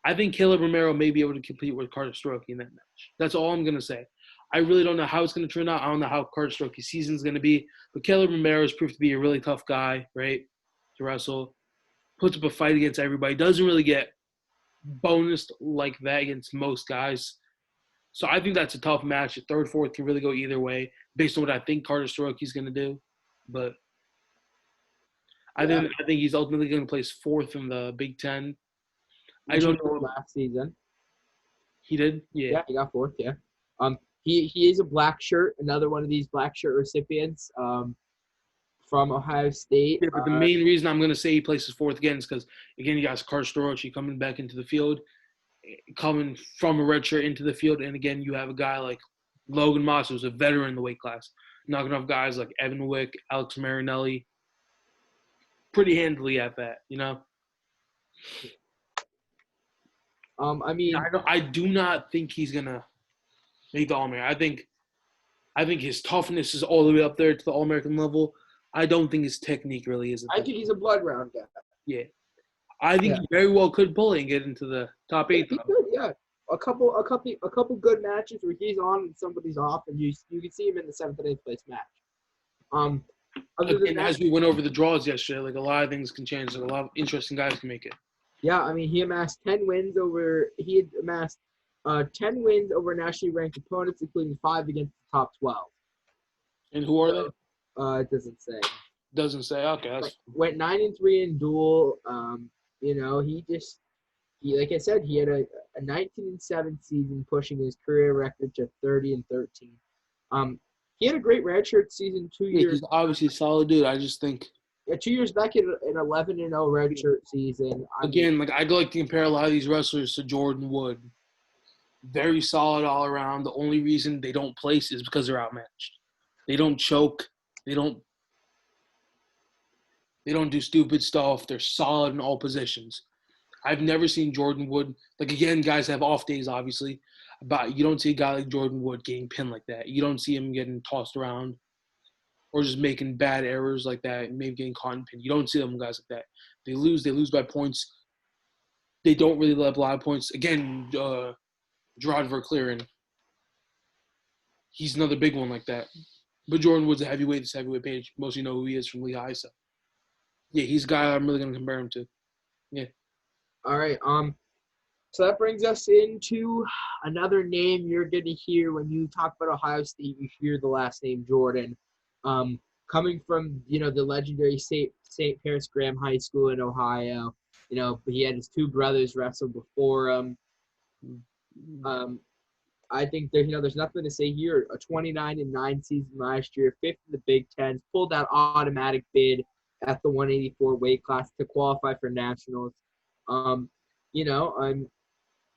I think Caleb Romero may be able to compete with Karstoki in that match. That's all I'm going to say. I really don't know how it's going to turn out. I don't know how Karstoki's season is going to be, but Caleb Romero has proved to be a really tough guy, right, to wrestle. Puts up a fight against everybody. Doesn't really get bonused like that against most guys. So I think that's a tough match. The third, fourth can really go either way based on what I think Karstoki's going to do. But I think he's ultimately going to place fourth in the Big Ten. I don't know. Last season. He did? Yeah. Yeah, he got fourth, yeah. He is a black shirt, another one of these black shirt recipients from Ohio State. Yeah, but the main reason I'm going to say he places fourth again is because, again, you got Karstoki coming back into the field, coming from a red shirt into the field. And, again, you have a guy like Logan Moss, who's a veteran in the weight class, knocking off guys like Evan Wick, Alex Marinelli, pretty handily at that, you know? I do not think he's going to make the All-American. I think his toughness is all the way up there to the All-American level. I don't think his technique really is. I think he's a blood round guy. Yeah. I think he very well could pull it and get into the top 8. He could, yeah. A couple good matches where he's on and somebody's off, and you can see him in the 7th and 8th place match. As we went over the draws yesterday, like a lot of things can change. Like a lot of interesting guys can make it. Yeah, I mean, he amassed 10 wins over – he had amassed 10 wins over nationally ranked opponents, including 5 against the top 12. And who are they? It doesn't say. Doesn't say. Okay. Went 9-3 in duel. You know, he like I said, he had a 19-7 season, pushing his career record to 30-13. He had a great redshirt season 2 years. He's obviously a solid dude. I just think. Yeah, 2 years back in an 11-0 redshirt season. I'd like to compare a lot of these wrestlers to Jordan Wood. Very solid all around. The only reason they don't place is because they're outmatched. They don't choke. They don't do stupid stuff. They're solid in all positions. I've never seen Jordan Wood. Like, again, guys have off days, obviously. But you don't see a guy like Jordan Wood getting pinned like that. You don't see him getting tossed around or just making bad errors like that, maybe getting caught and pinned. You don't see them guys like that. They lose by points. They don't really let a lot of points. Again, Gerard Verclaren, he's another big one like that. But Jordan Wood's a heavyweight. This heavyweight page. Most of you know who he is from Lehigh. So, yeah, he's a guy I'm really going to compare him to. Yeah. All right. So that brings us into another name you're going to hear when you talk about Ohio State. You hear the last name Jordan. Coming from, the legendary St. Paris Graham High School in Ohio. He had his 2 brothers wrestle before him. I think there's nothing to say here. A 29-9 season last year, 5th in the Big Ten, pulled that automatic bid at the 184 weight class to qualify for nationals.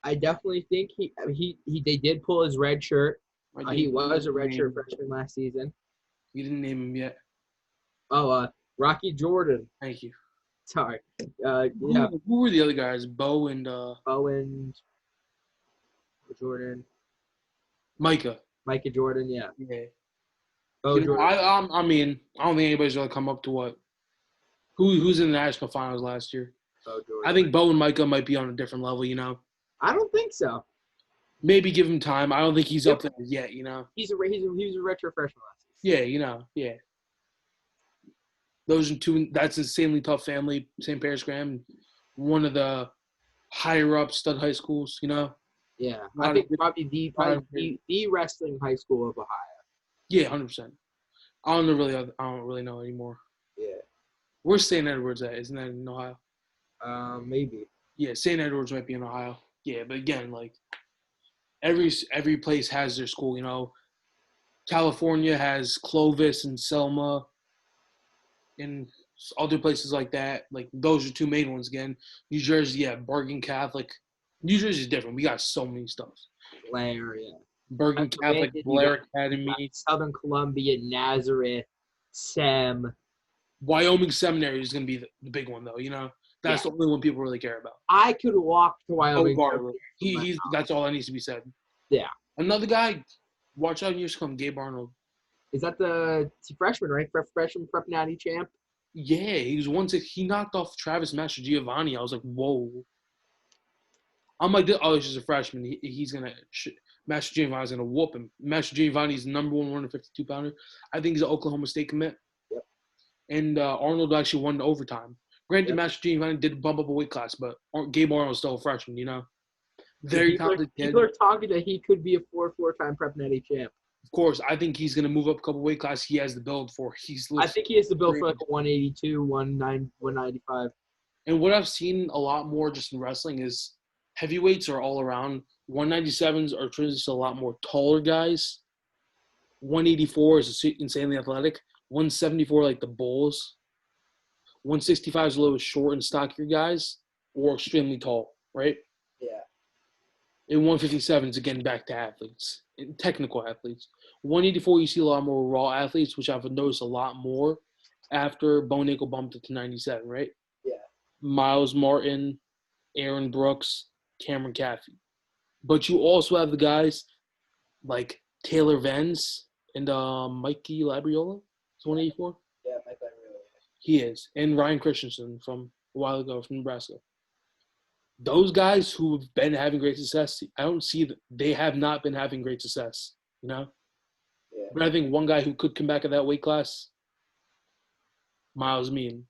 I definitely think they did pull his red shirt. He was a redshirt freshman last season. You didn't name him yet. Oh, Rocky Jordan. Thank you. Sorry. Who were the other guys? Bo and Jordan. Micah Jordan, yeah. Yeah. Bo Jordan. I mean, I don't think anybody's gonna come up to what. Who's in the national finals last year? Bo Jordan. I think Bo and Micah might be on a different level. I don't think so. Maybe give him time. I don't think he's up there yet. He was a redshirt freshman last season. Yeah. Those are 2. That's an insanely tough family. St. Paris Graham, one of the higher up stud high schools. Yeah, I think probably the wrestling high school of Ohio. Yeah, 100%. I don't really know anymore. Yeah. Where's St. Edward's at? Isn't that in Ohio? Maybe. Yeah, St. Edward's might be in Ohio. Yeah, but again, like every place has their school. California has Clovis and Selma, and other places like that. Like those are 2 main ones. Again, New Jersey, Bergen Catholic. New Jersey's different. We got so many stuff. Blair, yeah. Bergen Catholic, Blair Academy, Southern Columbia, Nazareth, SEM. Wyoming Seminary is going to be the big one, though. That's the only one people really care about. I could walk to Wyoming. That's all that needs to be said. Yeah. Another guy, Watch out, years come, Gabe Arnold. Is that the freshman, right? Freshman prep natty champ? Yeah, he knocked off Travis Mastrogiovanni. I was like, whoa. I'm like, oh, he's just a freshman. He's going to – Mastrogiovanni's going to whoop him. Mastrogiovanni's the number 152-pounder. I think he's an Oklahoma State commit. Yep. And Arnold actually won the overtime. Granted, Yep. Mastrogiovanni did bump up a weight class, but Gabe Arnold's still a freshman, you know? Very talented kid. People are talking that he could be a four-time prep natty champ. Of course, I think he's going to move up a couple weight classes. He has the build for. I think he has the build for like a 182, 195. And what I've seen a lot more just in wrestling is heavyweights are all around. 197s are just a lot more taller guys. 184 is insanely athletic. 174 like the Bulls. 165 is a little short and stockier guys or extremely tall, right? Yeah. And 157 is again back to athletes, technical athletes. 184 you see a lot more raw athletes, which I've noticed a lot more after Bo Nickel bumped it to 97, right? Yeah. Miles Martin, Aaron Brooks, Cameron Caffey. But you also have the guys like Taylor Vance and Mikey Labriola. Is 184? Yeah, Mike Labriola. He is. And Ryan Christensen from a while ago from Nebraska. Those guys who have been having great success, I don't see that they have not been having great success, you know? Yeah. But I think one guy who could come back at that weight class, Miles Mean.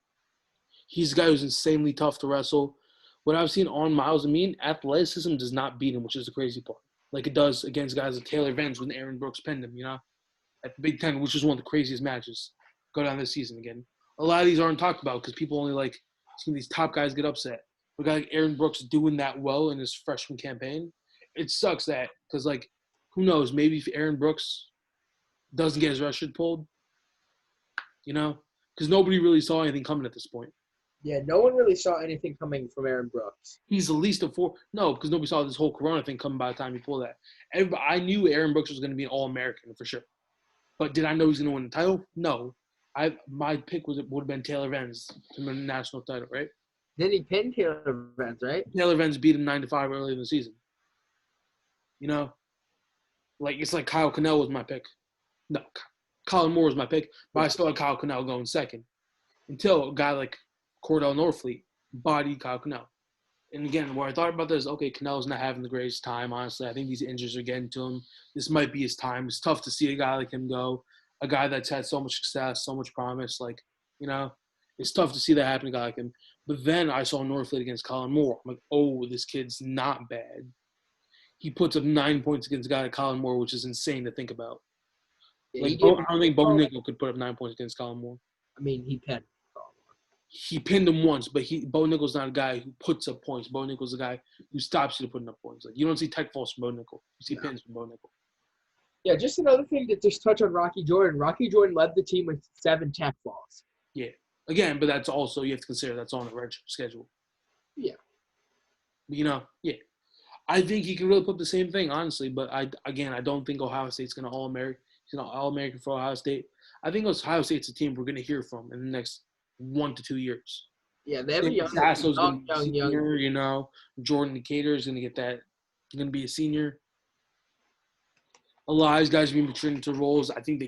He's a guy who's insanely tough to wrestle. What I've seen on Miles Mean, athleticism does not beat him, which is the crazy part. Like it does against guys like Taylor Vance when Aaron Brooks pinned him, you know? At the Big Ten, which is one of the craziest matches. Go down this season again. A lot of these aren't talked about because people only like seeing these top guys get upset. A guy like Aaron Brooks doing that well in his freshman campaign, it sucks that because, like, who knows? Maybe if Aaron Brooks doesn't get his record pulled, you know, because nobody really saw anything coming at this point. Yeah, no one really saw anything coming from Aaron Brooks. He's the least of four. No, because nobody saw this whole Corona thing coming by the time he pulled that. I knew Aaron Brooks was going to be an All-American for sure. But did I know he was going to win the title? No. My pick would have been Taylor Vance to win the national title, right? Then he pinned Taylor Vance, right? Taylor Vance beat him 9-5 early in the season. You know? Like, it's like Kyle Cannell was my pick. No, Colin Moore was my pick, but I still had Kyle Cannell going second. Until a guy like Cordell Norfleet bodied Kyle Cannell. And again, what I thought about this, okay, Cannell's not having the greatest time, honestly. I think these injuries are getting to him. This might be his time. It's tough to see a guy like him go. A guy that's had so much success, so much promise. Like, you know, it's tough to see that happen to a guy like him. But then I saw Norfleet against Colin Moore. I'm like, oh, this kid's not bad. He puts up 9 points against a guy like Colin Moore, which is insane to think about. Yeah, Like, I don't think Bo Nickel could put up 9 points against Colin Moore. I mean, he pinned Colin Moore. He pinned him once, but Bo Nickel's not a guy who puts up points. Bo Nickel's a guy who stops you to putting up points. Like, you don't see tech falls from Bo Nickel. You see pins from Bo Nickel. Yeah, just another thing to just touch on Rocky Jordan. Rocky Jordan led the team with 7 tech falls. Yeah. Again, but that's also, you have to consider that's on a red schedule. Yeah. You know, yeah. I think he can really put the same thing, honestly, but I don't think Ohio State's going to All-American for Ohio State. I think Ohio State's a team we're going to hear from in the next 1 to 2 years. Yeah, they have a young, you know. Jordan Decatur is going to get that. He's going to be a senior. A lot of these guys are being matured into roles. I think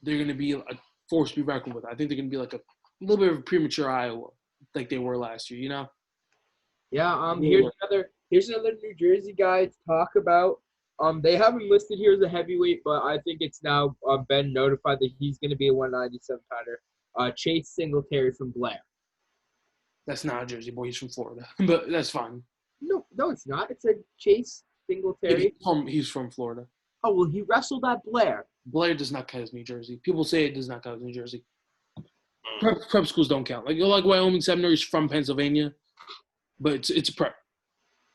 they're going to be a force to be reckoned with. I think they're going to be like a little bit of a premature Iowa, like they were last year, you know? Yeah, here's another New Jersey guy to talk about. They have him listed here as a heavyweight, but I think it's now been notified that he's going to be a 197-pounder. Chase Singletary from Blair. That's not a Jersey boy. He's from Florida, but that's fine. No, it's not. It said Chase Singletary. He's from Florida. Oh, well, he wrestled at Blair. Blair does not count as New Jersey. People say it does not count as New Jersey. Prep schools don't count. Like Wyoming Seminary is from Pennsylvania, but it's a prep.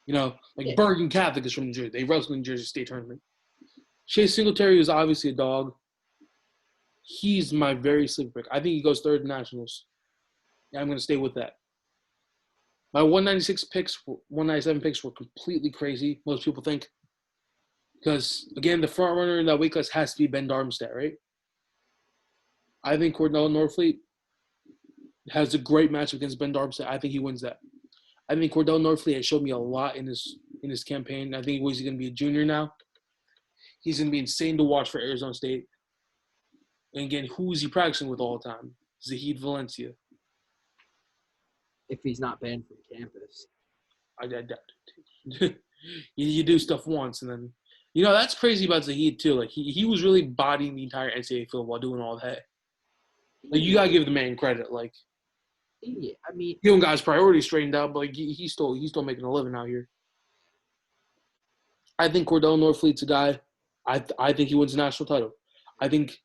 You know, like Bergen Catholic is from New Jersey. They wrestled in the Jersey State Tournament. Chase Singletary is obviously a dog. He's my very sleeper pick. I think he goes third in nationals. Yeah, I'm going to stay with that. My 197 picks were completely crazy, most people think. Because, again, the front runner in that weight class has to be Ben Darmstadt, right? I think Cordell Norfleet has a great match against Ben Darmstadt. I think he wins that. I think Cordell Norfleet has showed me a lot in his campaign. I think he's going to be a junior now. He's going to be insane to watch for Arizona State. And again, who is he practicing with all the time? Zahid Valencia. If he's not banned from campus. I doubt it. you do stuff once, and then that's crazy about Zahid too. Like he was really bodying the entire NCAA field while doing all that. Like you gotta give the man credit. Like, yeah, I mean, he don't got his priorities straightened out, but like he's still making a living out here. I think Cordell Norfleet's a guy. I think he wins the national title. I think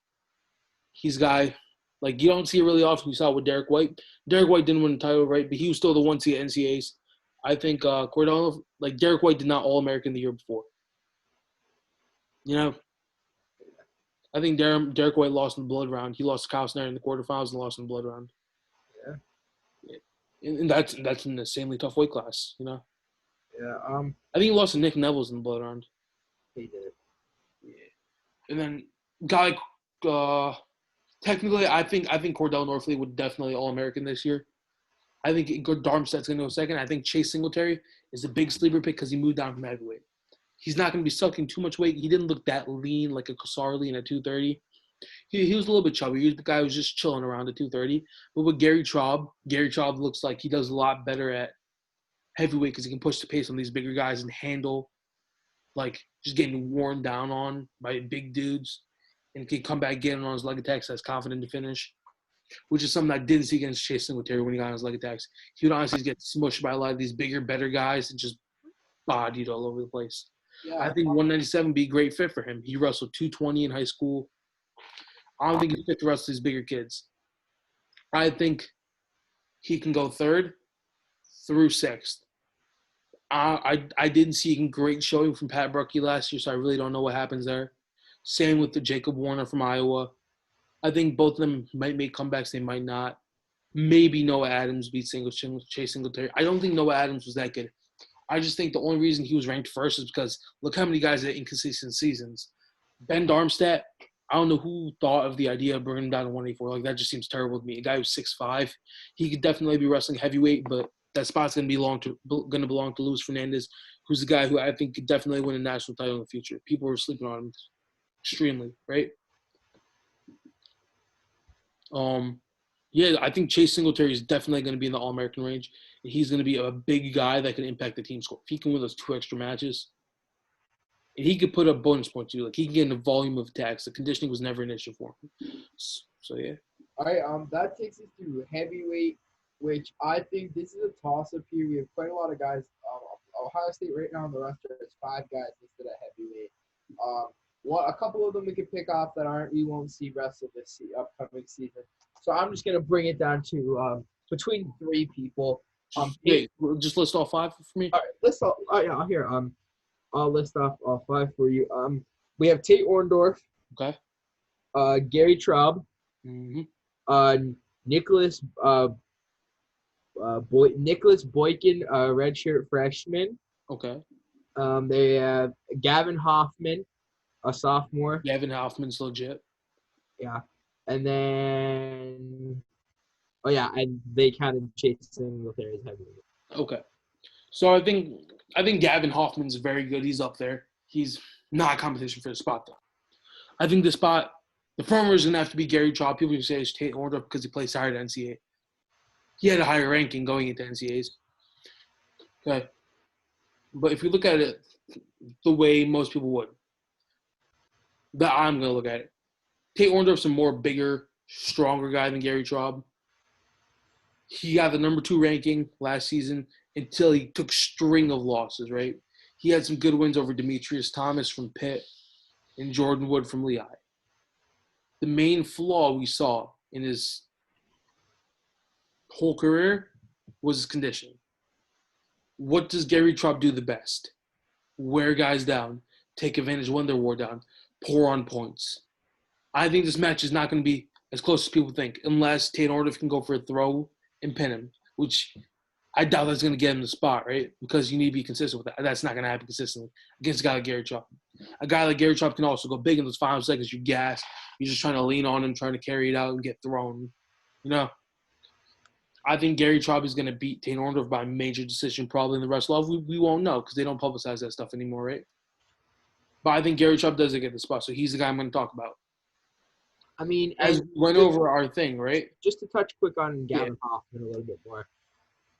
he's a guy. Like, you don't see it really often. You saw it with Derek White. Derek White didn't win the title, right? But he was still the one seed at NCAAs. I think Cordell, like Derek White, did not All-American the year before. I think Derek White lost in the blood round. He lost to Kyle Snyder in the quarterfinals and lost in the blood round. Yeah. And that's an insanely tough weight class, Yeah. I think he lost to Nick Neville's in the blood round. He did. Yeah. And then guy, technically, I think Cordell Norfleet would definitely All-American this year. I think Darmstadt's going to go second. I think Chase Singletary is a big sleeper pick because he moved down from heavyweight. He's not going to be sucking too much weight. He didn't look that lean like a Kassar lean at 230. He was a little bit chubby. He was the guy who was just chilling around at 230. But with Gary Traub looks like he does a lot better at heavyweight because he can push the pace on these bigger guys and handle, like, just getting worn down on by big dudes and can come back getting on his leg attacks that's confident to finish, which is something I didn't see against Chase Singletary when he got on his leg attacks. He would honestly get smushed by a lot of these bigger, better guys and just bodied all over the place. Yeah, I think 197 would be a great fit for him. He wrestled 220 in high school. I don't think he's fit to wrestle these bigger kids. I think he can go third through sixth. I didn't see a great showing from Pat Bruckey last year, so I really don't know what happens there. Same with the Jacob Warner from Iowa. I think both of them might make comebacks. They might not. Maybe Noah Adams beats Chase Singletary. I don't think Noah Adams was that good. I just think the only reason he was ranked first is because look how many guys had inconsistent seasons. Ben Darmstadt, I don't know who thought of the idea of bringing him down to 184. Like, that just seems terrible to me. A guy who's 6'5", he could definitely be wrestling heavyweight, but that spot's going to belong to Luis Fernandez, who's a guy who I think could definitely win a national title in the future. People are sleeping on him extremely, right? Yeah, I think Chase Singletary is definitely going to be in the All-American range. He's going to be a big guy that can impact the team score. If he can win those 2 extra matches, and he could put up bonus points too. Like, he can get in the volume of attacks. The conditioning was never an issue for him. So yeah. All right, that takes us to heavyweight, which I think this is a toss-up here. We have quite a lot of guys. Ohio State right now on the roster has 5 guys listed at heavyweight. A couple of them we could pick off that we won't see wrestle this upcoming season. So I'm just gonna bring it down to between 3 people. Just list all 5 for me. All right, list all. Oh yeah, here. I'll list off all 5 for you. We have Tate Orndorff. Okay. Gary Traub. Mm-hmm. Nicholas Boykin, redshirt freshman. Okay. They have Gavin Hoffman, a sophomore. Gavin Hoffman's legit. Yeah. And then, and they kind of chasing with their heavyweight. Okay. So I think Gavin Hoffman's very good. He's up there. He's not a competition for the spot, though. I think the front runner is going to have to be Gary Traub. People say it's Tate Orndorff because he plays higher at NCAA. He had a higher ranking going into NCAAs. Okay. But if you look at it the way most people would, that I'm going to look at it. Tate Orndorff's a more bigger, stronger guy than Gary Traub. He got the number 2 ranking last season until he took string of losses, right? He had some good wins over Demetrius Thomas from Pitt and Jordan Wood from Lehigh. The main flaw we saw in his whole career was his conditioning. What does Gary Traub do the best? Wear guys down, take advantage when they're wore down, pour on points. I think this match is not going to be as close as people think unless Tate Orndorff can go for a throw and pin him, which I doubt that's going to get him the spot, right? Because you need to be consistent with that. That's not going to happen consistently against a guy like Gary Traub. A guy like Gary Traub can also go big in those final seconds. You gas. You're just trying to lean on him, trying to carry it out and get thrown. I think Gary Traub is going to beat Tate Orndorff by a major decision probably in the wrestle-off. We won't know because they don't publicize that stuff anymore, right? But I think Gary Chubb doesn't get the spot, so he's the guy I'm going to talk about. I mean, as we went over our thing, right? Just to touch quick on Gavin Hoffman a little bit more.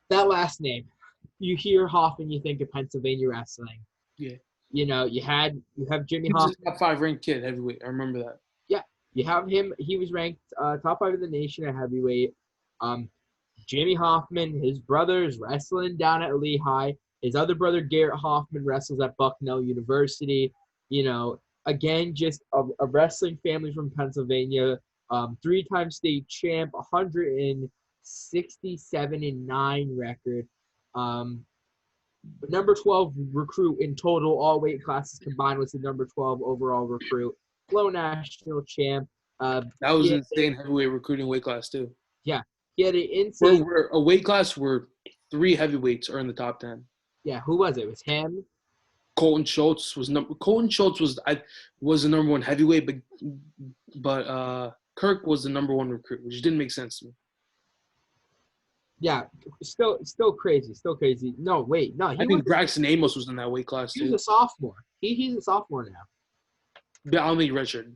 That last name, you hear Hoffman, you think of Pennsylvania wrestling. Yeah. You know, you have Jimmy He was Hoffman. a top 5 ranked kid heavyweight. I remember that. Yeah, you have him. He was ranked top 5 in the nation at heavyweight. Jimmy Hoffman, his brother is wrestling down at Lehigh. His other brother, Garrett Hoffman, wrestles at Bucknell University. You know, again, just a wrestling family from Pennsylvania. 3-time state champ, 167-9 record. Number 12 recruit in total, all weight classes combined, was the number 12 overall recruit. Flow national champ. That was an insane heavyweight recruiting weight class too. Yeah, he had an insane. We're a weight class where 3 heavyweights are in the top 10. Yeah, who was it? It was him. Colton Schultz was the number 1 heavyweight, but Kirk was the number 1 recruit, which didn't make sense to me. Yeah, still crazy. No, wait, no. I think Braxton Amos was in that weight class too. He was a sophomore. He's a sophomore now. Yeah, I don't think Richard.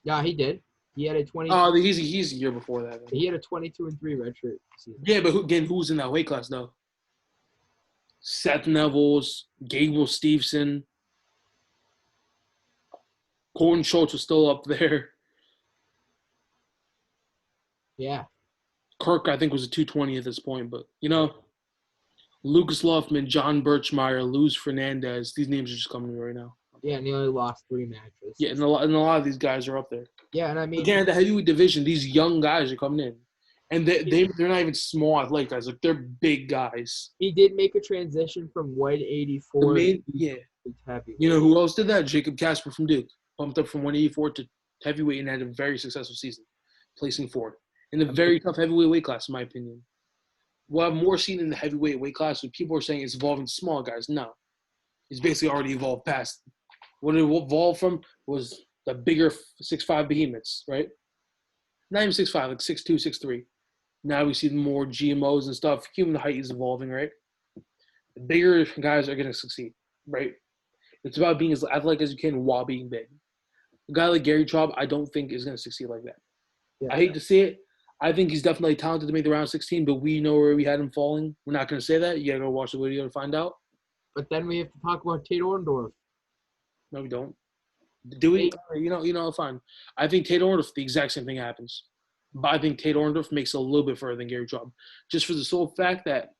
Yeah, he did. He had a 20. Oh, he's a year before that. He had a 22-3 redshirt season. Yeah, but who was in that weight class though? Seth Nevels, Gable Steveson, Colton Schultz was still up there. Yeah. Kirk, I think, was a 220 at this point, but Lucas Luffman, John Birchmeyer, Luz Fernandez, these names are just coming to me right now. Yeah, and he only lost 3 matches. Yeah, and a lot of these guys are up there. Yeah, and I mean, again, the heavyweight division, these young guys are coming in, and they're not even small athletic guys; like they're big guys. He did make a transition from 184 to heavyweight. You know who else did that? Jacob Casper from Duke bumped up from 184 to heavyweight and had a very successful season, placing 4th in a very tough heavyweight weight class, in my opinion. We'll have more seen in the heavyweight weight class, but people are saying it's evolving to small guys. No, it's basically already evolved past. What it evolved from was the bigger 6'5" behemoths, right? Not even 6'5", like 6'2", 6'3". Now we see more GMOs and stuff. Human height is evolving, right? The bigger guys are going to succeed, right? It's about being as athletic as you can while being big. A guy like Gary Chubb, I don't think is going to succeed like that. Yeah. I hate to say it. I think he's definitely talented to make the round 16, but we know where we had him falling. We're not going to say that. You got to go watch the video to find out. But then we have to talk about Tate Orndorff. No, we don't. Do we? Fine. I think Tate Orndorff, the exact same thing happens. But I think Tate Orndorff makes it a little bit further than Gary Chubb. Just for the sole fact that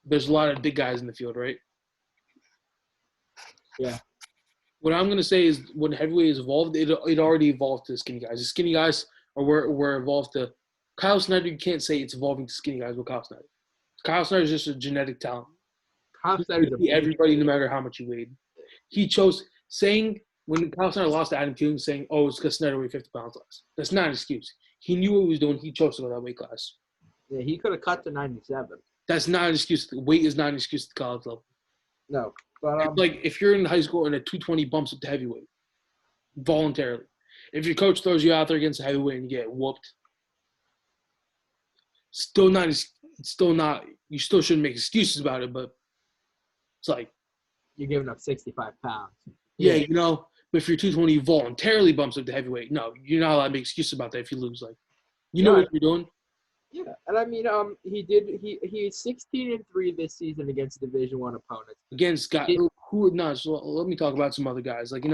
there's a lot of big guys in the field, right? Yeah. What I'm going to say is when heavyweight is evolved, it already evolved to the skinny guys. The skinny guys are where evolved to – Kyle Snyder, you can't say it's evolving to skinny guys with Kyle Snyder. Kyle Snyder is just a genetic talent. Kyle Snyder's everybody, no matter how much he weighed. He chose – saying when Kyle Snyder lost to Adam Kuhn, saying, oh, it's because Snyder weighed 50 pounds less. That's not an excuse. He knew what he was doing. He chose to go that weight class. Yeah, he could have cut to 97. That's not an excuse. Weight is not an excuse at the college level. No. But, like, if you're in high school and a 220 bumps up to heavyweight, voluntarily. If your coach throws you out there against a heavyweight and you get whooped, you still shouldn't make excuses about it, but it's like. You're giving up 65 pounds. Yeah, but if you're 220 voluntarily bumps up to heavyweight, no, you're not allowed to make excuses about that if you lose. Like, know what you're doing. Yeah, and I mean, he's 16-3 this season against Division I opponents. Against guys who not. So let me talk about some other guys. Like,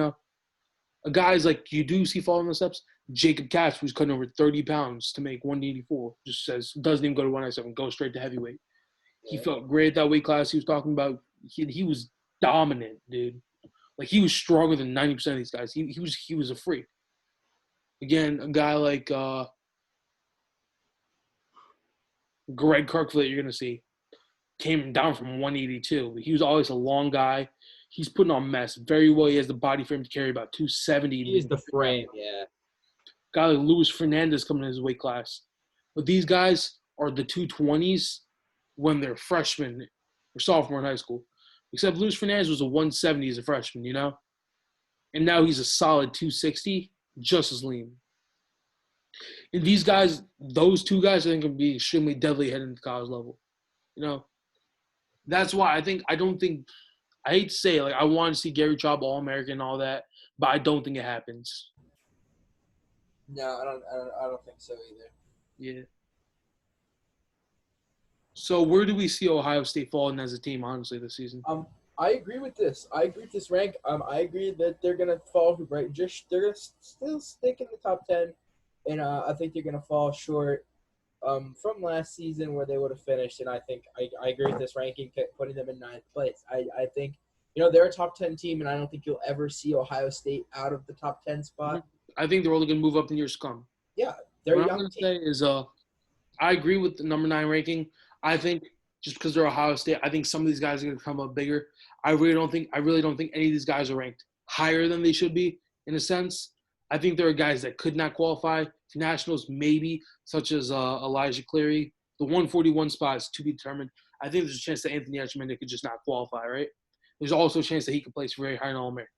guys like you do see falling in the steps. Jacob Casper, who's cutting over 30 pounds to make 184, just doesn't even go to 197, go straight to heavyweight. Yeah. He felt great at that weight class. He was talking about he was dominant, dude. Like, he was stronger than 90% of these guys. He was a freak. Again, a guy like Greg Kirkville that you're going to see came down from 182. He was always a long guy. He's putting on mess very well. He has the body frame to carry about 270. He is the frame, yeah. Guy like Luis Fernandez coming in his weight class. But these guys are the 220s when they're freshmen or sophomore in high school. Except Luis Fernandez was a 170 as a freshman, And now he's a solid 260, just as lean. And these guys, those two guys, I think, can be extremely deadly heading to college level. That's why I don't think I hate to say it, like I want to see Gary Traub All-American and all that, but I don't think it happens. No, I don't think so either. Yeah. So where do we see Ohio State falling as a team, honestly, this season? I agree with this. I agree with this rank. I agree that they're gonna fall right. They're gonna still stick in the top 10, and I think they're gonna fall short from last season where they would have finished. And I think I agree with this ranking, putting them in 9th place. I think they're a top 10 team, and I don't think you'll ever see Ohio State out of the top 10 spot. I think they're only gonna move up in years to come. Yeah, they're what a young I'm gonna team. say is I agree with the number 9 ranking. I think just because they're Ohio State, I think some of these guys are going to come up bigger. I really don't think any of these guys are ranked higher than they should be in a sense. I think there are guys that could not qualify to nationals, maybe, such as Elijah Cleary. The 141 spot is to be determined. I think there's a chance that Anthony Etchemin could just not qualify, right? There's also a chance that he could place very high in All-American.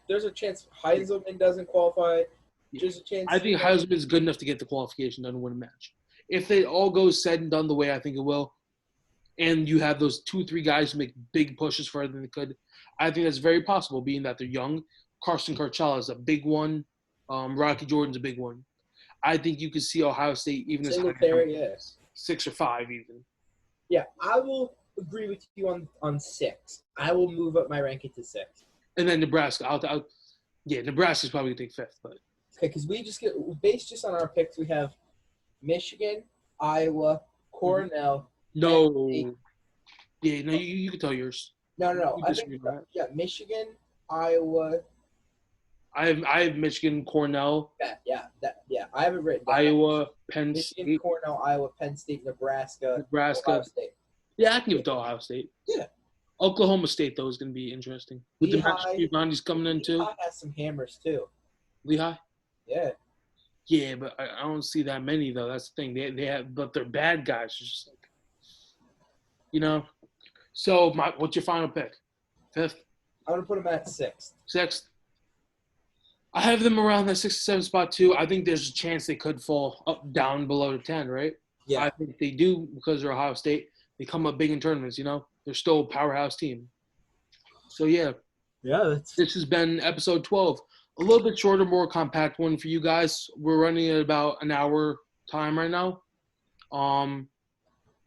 There's a chance Heisman doesn't qualify. There's a chance. I think Heisman is good enough to get the qualification done and win a match. If it all goes said and done the way I think it will, and you have those 2-3 guys who make big pushes further than they could, I think that's very possible, being that they're young. Carson Kershaw is a big one. Rocky Jordan's a big one. I think you could see Ohio State even as high as 6 or 5 even. Yeah, I will agree with you on 6. I will move up my ranking to 6. And then Nebraska. Nebraska's probably going to take 5th. But okay, because we just based just on our picks, we have Michigan, Iowa, Cornell. No. Yeah, no, you can tell yours. No. I think, Michigan, Iowa. I have Michigan, Cornell. Yeah. I have it written down. Iowa, Penn Michigan, State. Cornell, Iowa, Penn State, Nebraska, Ohio State. Yeah, I can give it to Ohio State. Yeah. Oklahoma State, though, is going to be interesting. With the Magic Monty's coming in, too. Lehigh has some hammers, too. Lehigh? Yeah. Yeah, but I don't see that many, though. That's the thing. They have, but they're bad guys. It's just like, So, what's your final pick? 5th? I'm going to put them at 6th. 6th? I have them around that 6 or 7 spot, too. I think there's a chance they could fall down below the 10, right? Yeah. I think they do because they're Ohio State. They come up big in tournaments, They're still a powerhouse team. So, yeah. Yeah, This has been episode 12. A little bit shorter, more compact one for you guys. We're running at about an hour time right now. I'm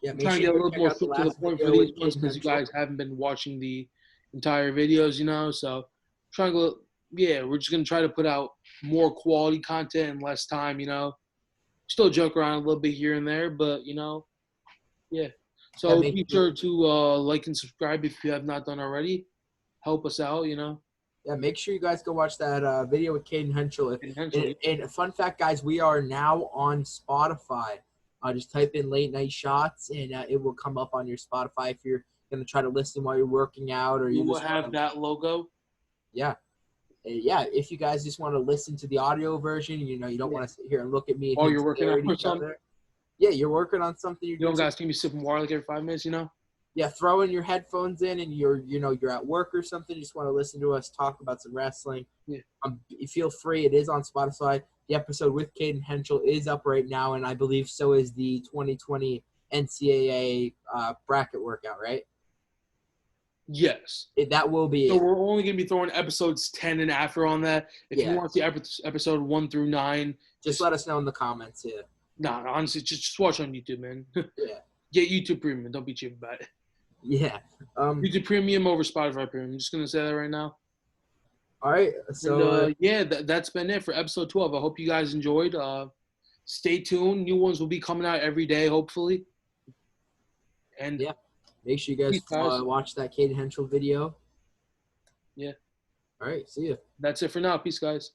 trying to get a little more to the point for these ones because you guys haven't been watching the entire videos, So, trying to we're just going to try to put out more quality content in less time, Still joke around a little bit here and there, but, yeah. So be sure to like and subscribe if you have not done already. Help us out, Yeah, make sure you guys go watch that video with Caden Henschel. And a fun fact, guys, we are now on Spotify. Just type in Late Night Shots, and it will come up on your Spotify if you're going to try to listen while you're working out. Or you will have that logo. Yeah. If you guys just want to listen to the audio version, you don't want to sit here and look at me. While you're working on something. Yeah, you're working on something. You don't guys see me sipping water like every 5 minutes, Yeah, throw in your headphones in and you're at work or something. You just want to listen to us talk about some wrestling. Yeah. Feel free. It is on Spotify. The episode with Caden Henschel is up right now, and I believe so is the 2020 NCAA bracket workout, right? Yes. That will be So we're only going to be throwing episodes 10 and after on that. If you want to see episode 1 through 9. Just let us know in the comments, yeah. Nah, honestly, just watch on YouTube, man. Yeah. Get YouTube Premium. Don't be cheap about it. Yeah. YouTube Premium over Spotify Premium. I'm just going to say that right now. All right. So, that's been it for episode 12. I hope you guys enjoyed. Stay tuned. New ones will be coming out every day, hopefully. And yeah. Make sure you guys watch that Caden Henschel video. Yeah. All right. See ya. That's it for now. Peace, guys.